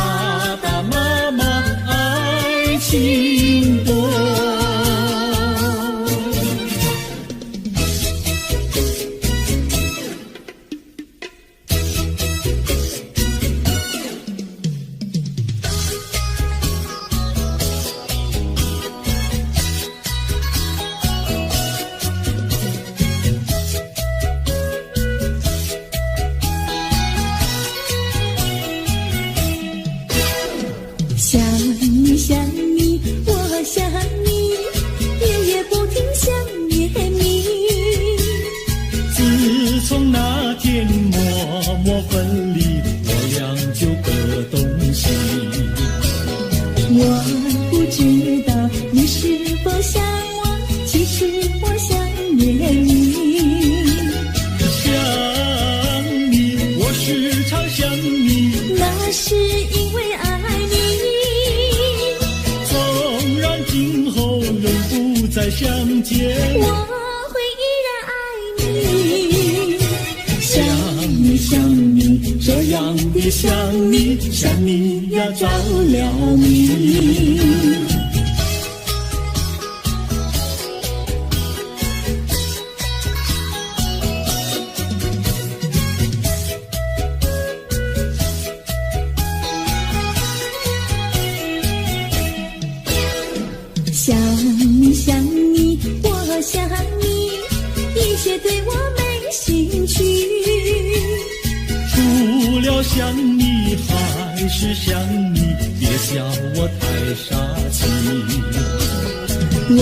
爸妈妈爱情多。想你想你，我想你，夜夜不停想念你。自从那天默默分离，我俩就各东西。我不知道你是否想我，其实我想念你。想你，我时常想你，那是因为爱你。纵然今后永不再相见，我会依然爱你。想你想你，这样的想你，想你呀着了迷。想你想你，我想你，一切对我没兴趣。除了想你还是想你，别笑我太傻气。我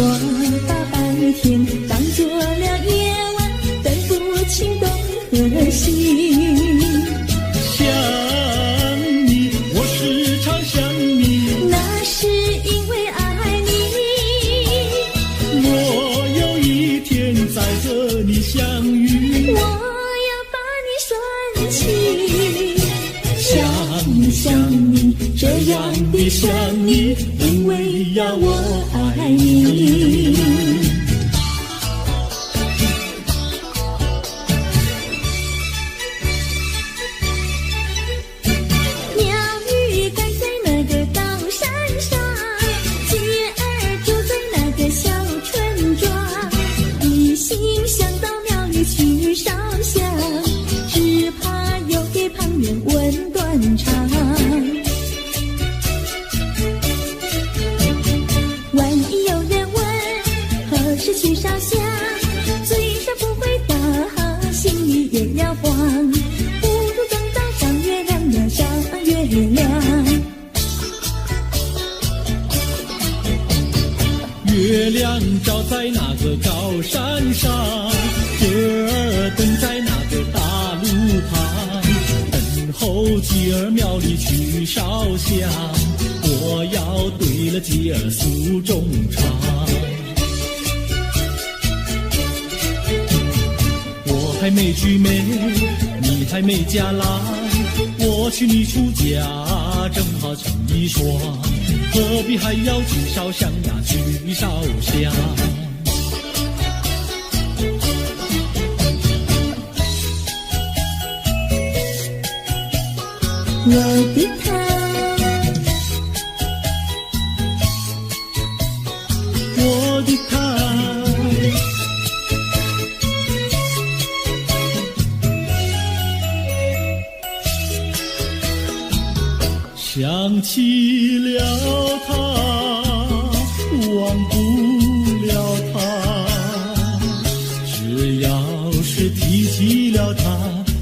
把白天当作了夜晚，分不清东和西。想你，我时常想你，那是因为爱你。我有一天再和你相遇，我要把你拴起。想你想你，这样的想你，因为呀我爱你。鸟语盖在那个高山上，鸡儿住在那个小村庄。一心想到庙里去烧香，只怕又给旁人问断肠。万一有人问何时去烧香，嘴上不回答，心里也要慌。不如等到上月亮呀上月亮。月亮照在那个高山上，姐儿蹲在那个大路旁，等候姐儿庙里去烧香，我要对了姐儿诉衷肠。我还没娶媒，你还没嫁来，我娶你出嫁，正好成一双，何必还要去烧香呀去烧香。我的他，我的他，想起了他，忘不了他，只要是提起了他，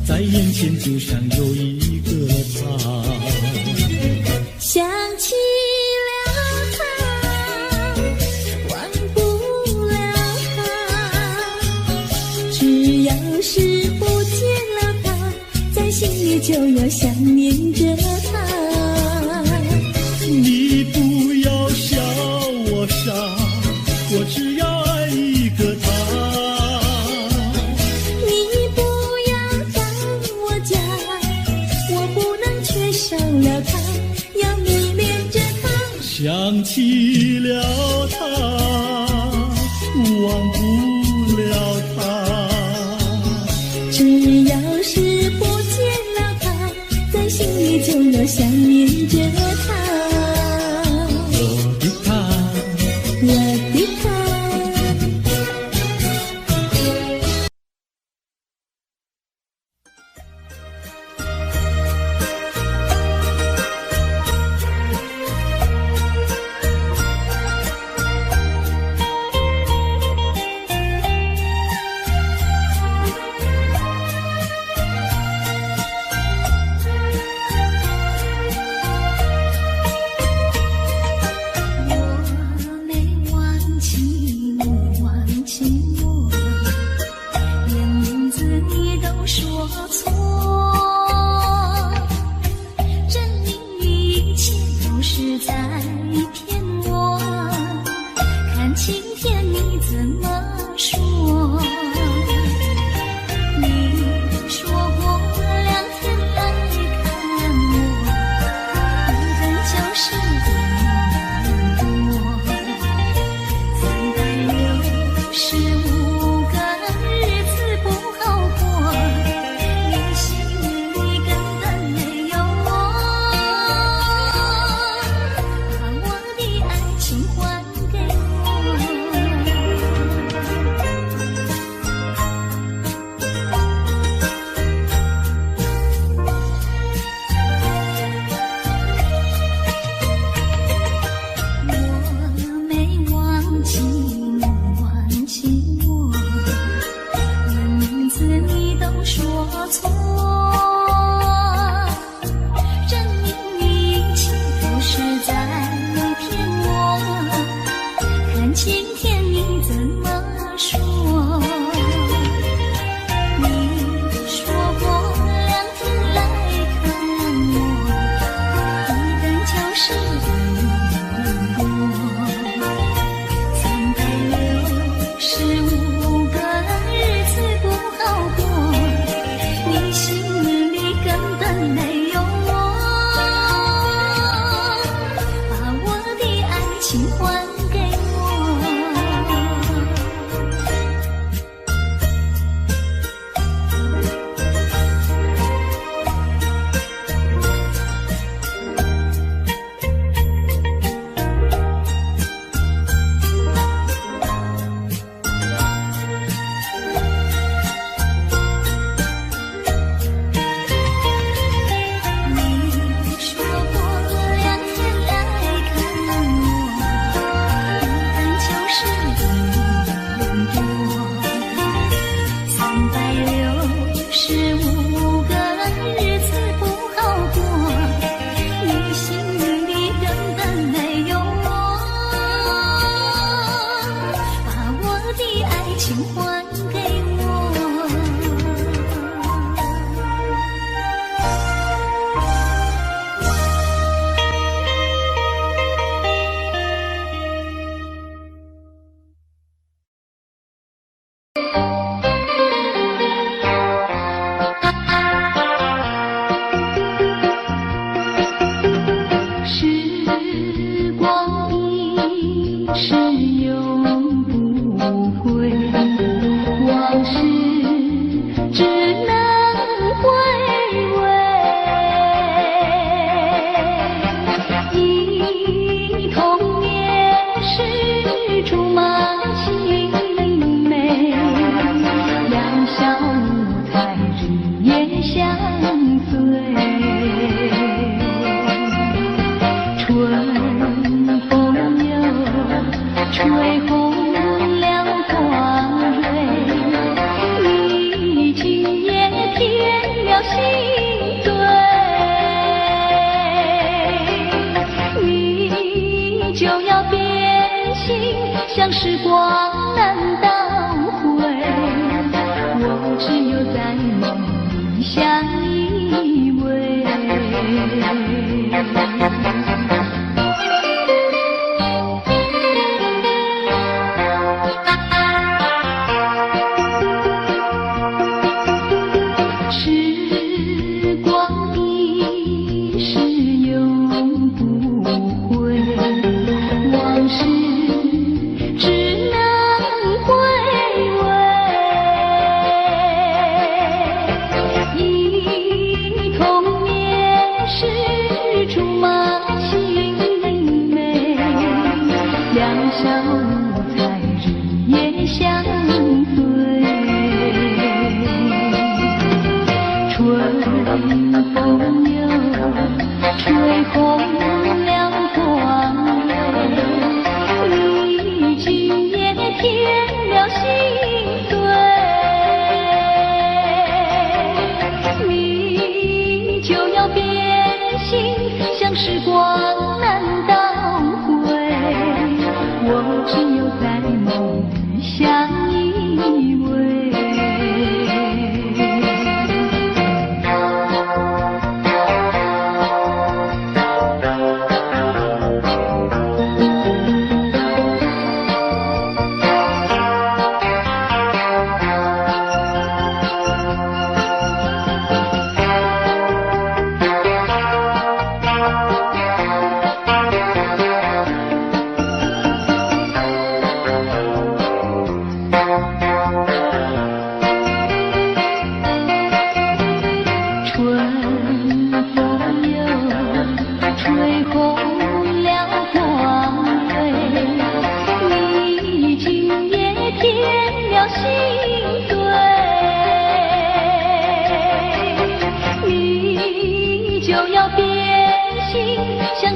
在眼前就像有一个他。想起了他，忘不了他，只要是不见了他，在心里就要想念着他。你不要笑我傻，我只要爱一个他。你不要当我假，我不能缺少了他，要迷恋着他。想起了他，忘不了他。只要是不见了他，在心里就要想念着他。我的他，我的他。像时光难倒回，我只有在梦里相依偎。时光一时光难倒回，我只有在梦里相依偎。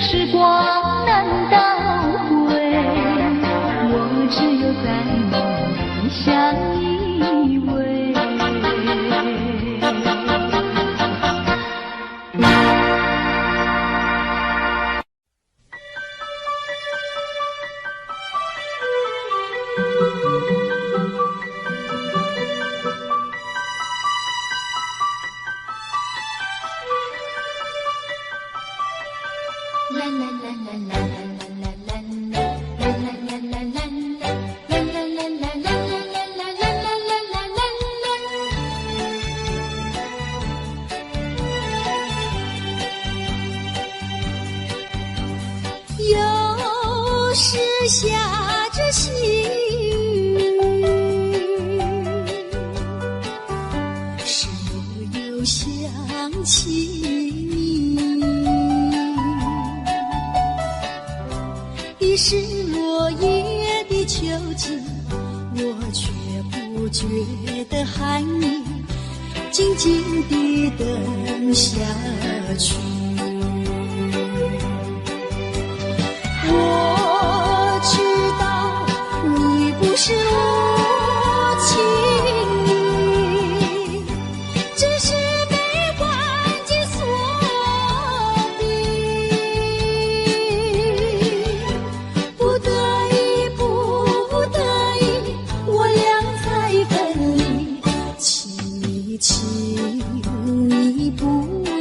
时光难倒回，我只有在梦里相依偎。有时下着细雨，是我又想起你。已是落叶的秋季，我却不觉得寒意，静静地等下去。我知道你不是无情意，只是被环境所逼，不得已，不得已，我俩才分离。请你不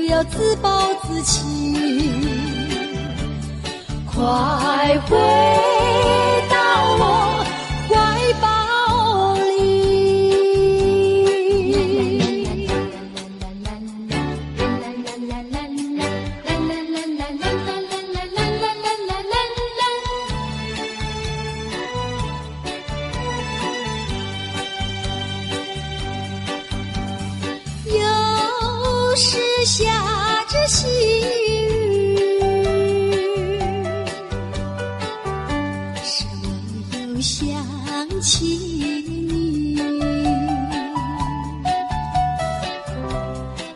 要自暴自弃，快回到我怀抱里。有时下着细想起你，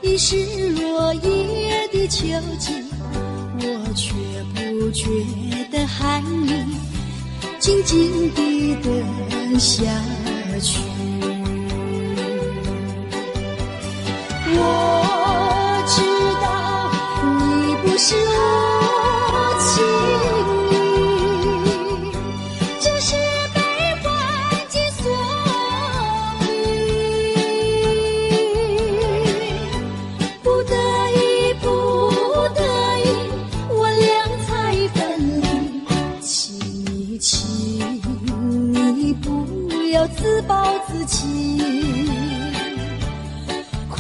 已是落叶的秋季，我却不觉得寒意，静静地等下去。我知道你不是无情意，只是被环境所逼，不得已，不得已，我俩才分离。请你不要自暴自弃，快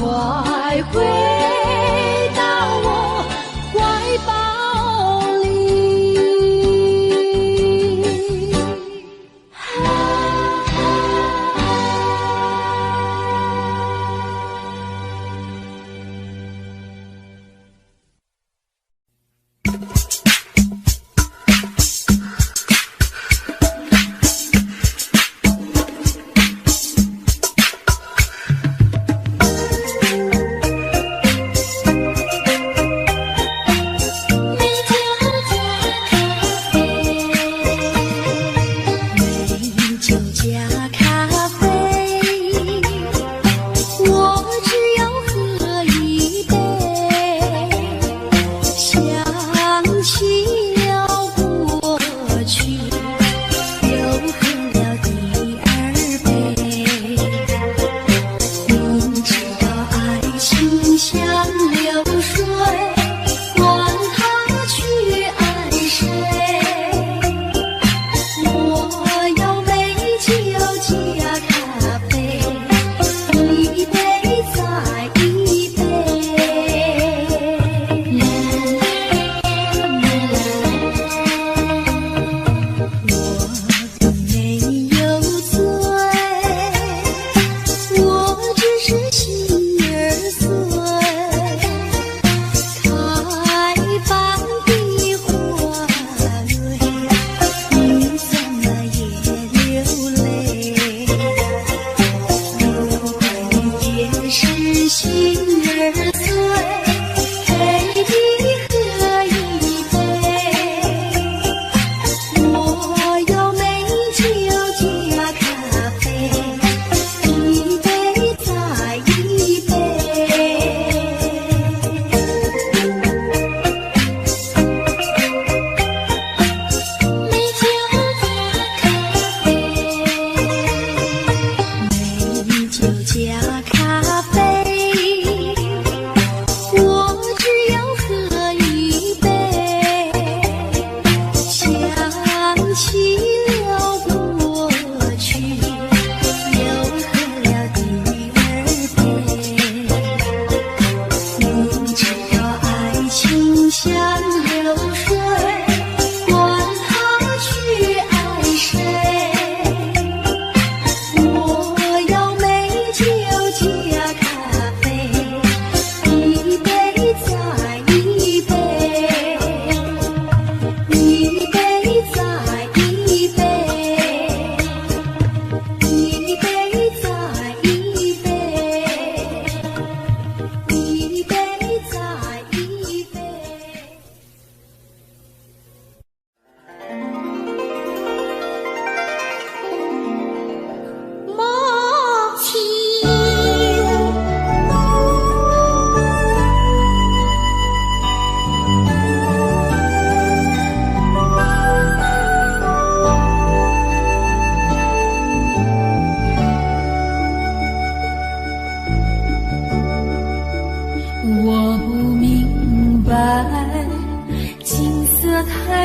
回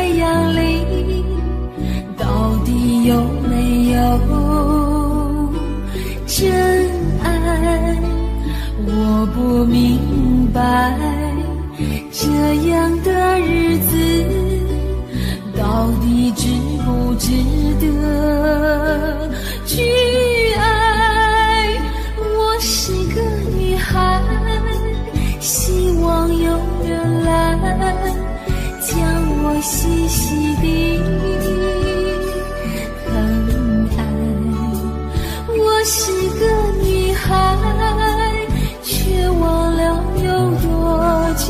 太阳里，到底有没有真爱？我不明白，这样的日子到底值不值得去爱？我是个女孩，希望有人来将我细细地疼爱。我是个女孩，却忘了有多久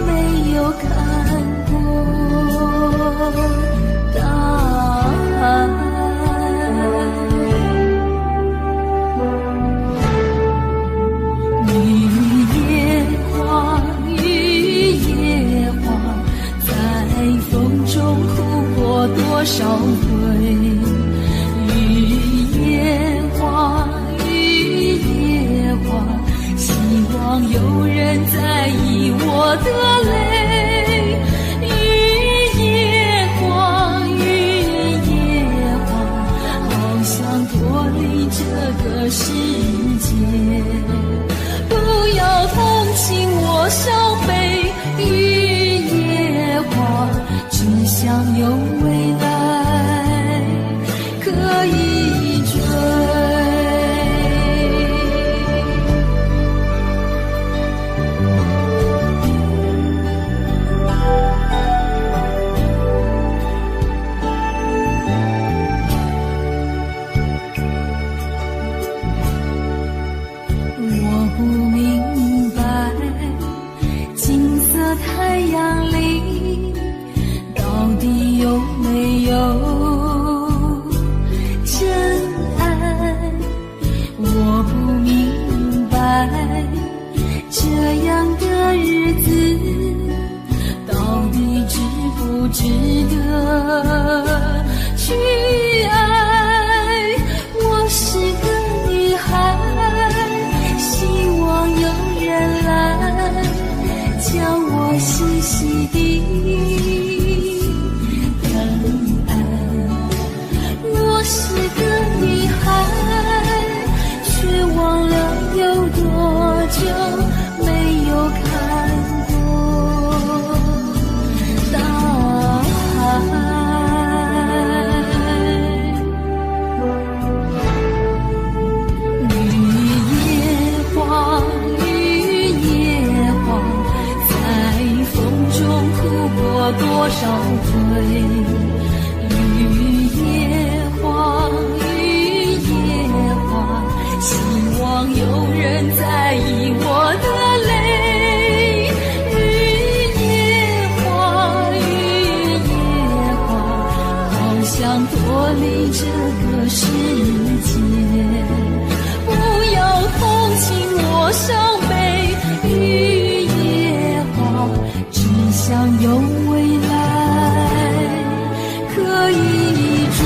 没有看过大海。雨夜花，雨夜花，在风中哭过多少回？雨夜花，雨夜花，希望有人在意我的泪。雨夜花，雨夜花，好想脱离这个世界，不要同情我伤悲。雨夜花，只想有未来可以追。我不明白，金色太阳里到底有没有真爱？我不明白，这样的日子到底值不值得去爱？我是个女孩，希望有人来将我细细地疼爱。我是个女孩，却忘了有多久没有看过大海。多少回？雨夜花，雨夜花，希望有人在意我的泪。雨夜花，雨夜花，好想脱离这个世界，不要同情我伤悲。雨夜花，只想有未来可以追。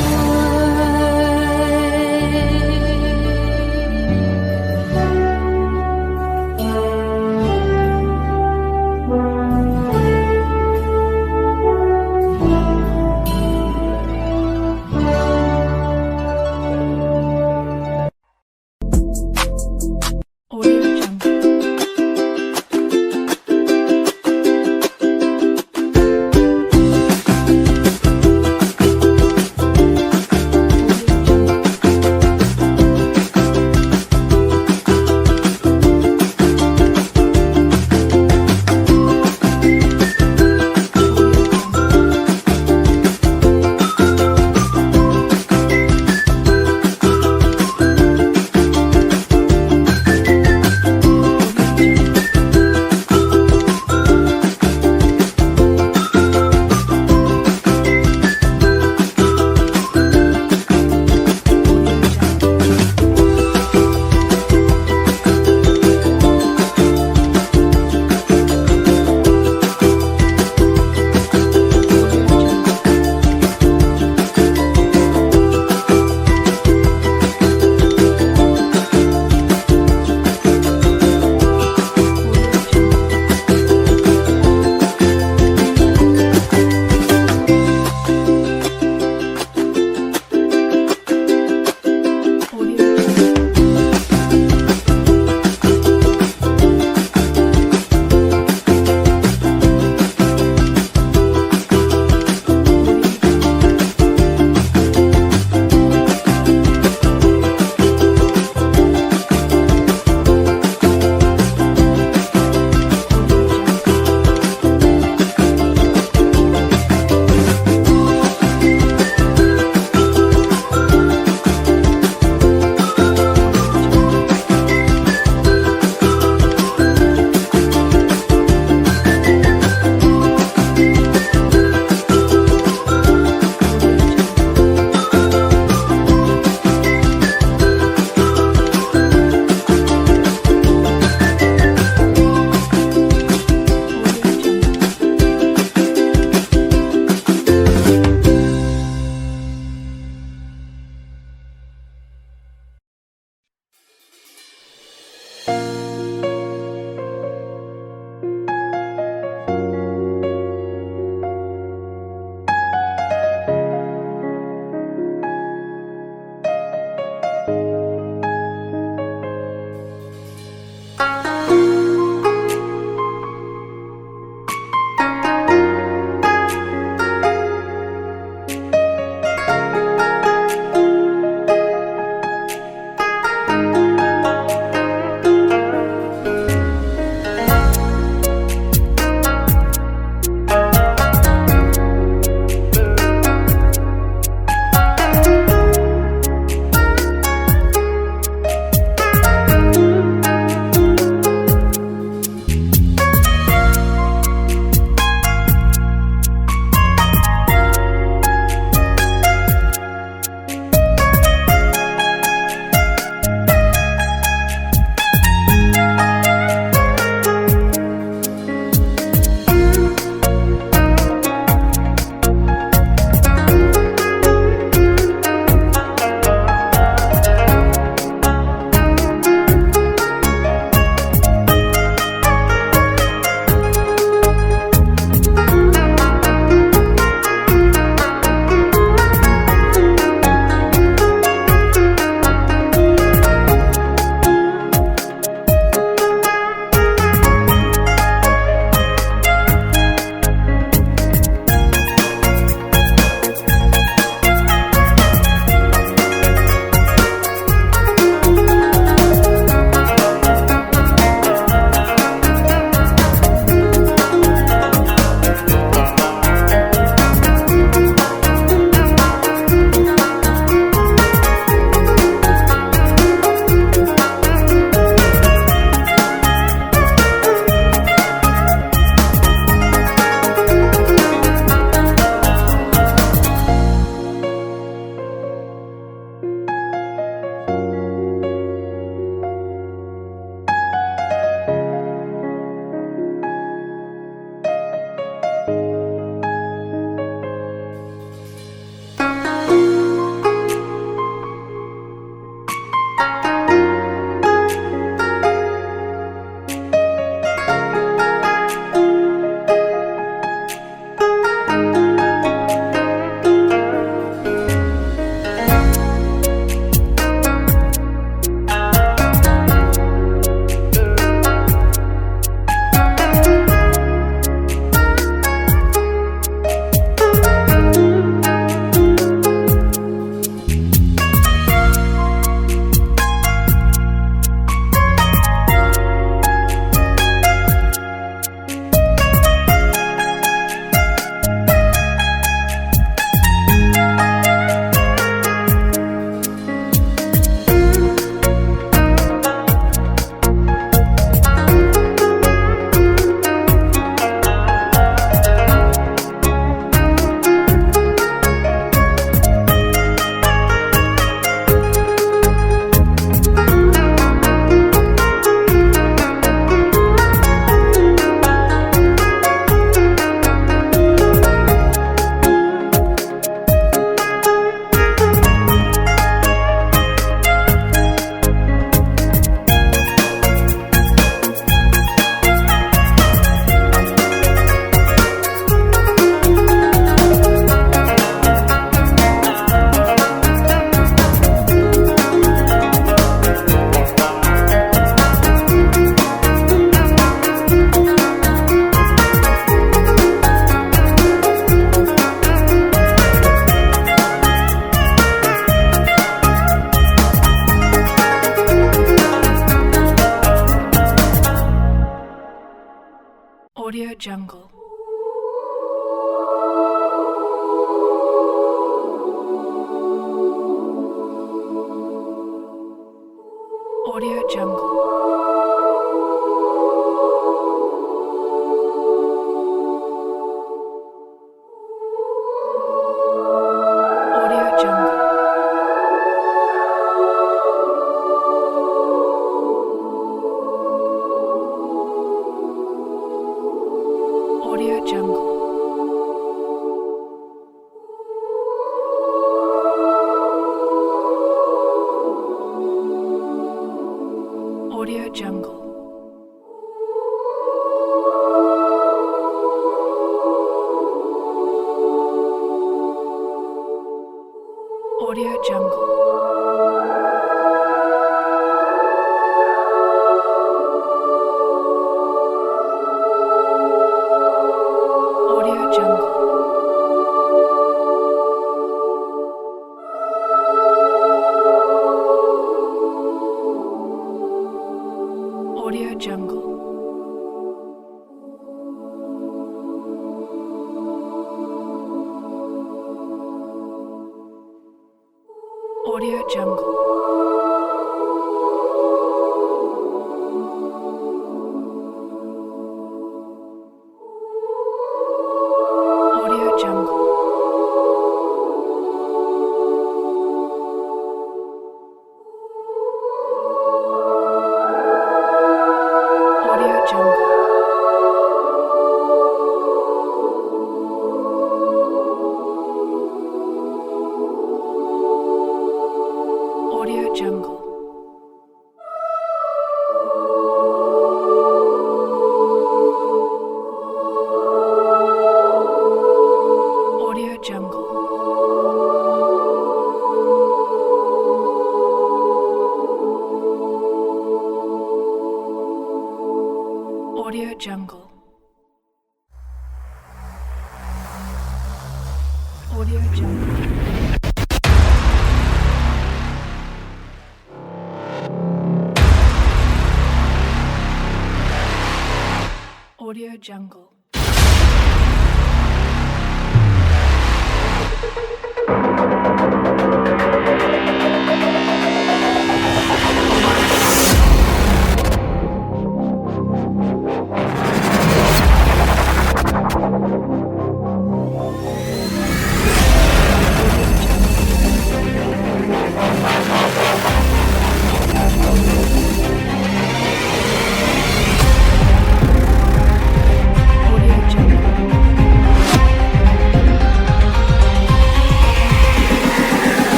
Jungle. Audio Jungle. Audio Jungle. Audio Jungle. Audio Jungle. Audio Jungle. Audio Jungle. Audio Jungle. Audio Jungle. Audio Jungle. Audio Jungle. Audio Jungle. Audio Jungle. Audio Jungle. Audio Jungle.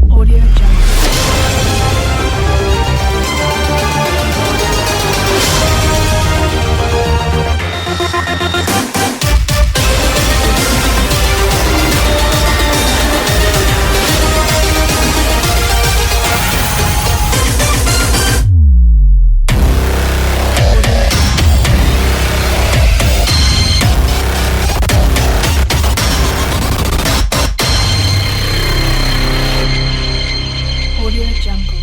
Audio Jungle. Audio Jungle.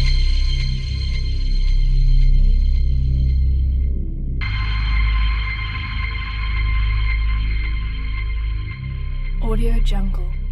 Audio Jungle.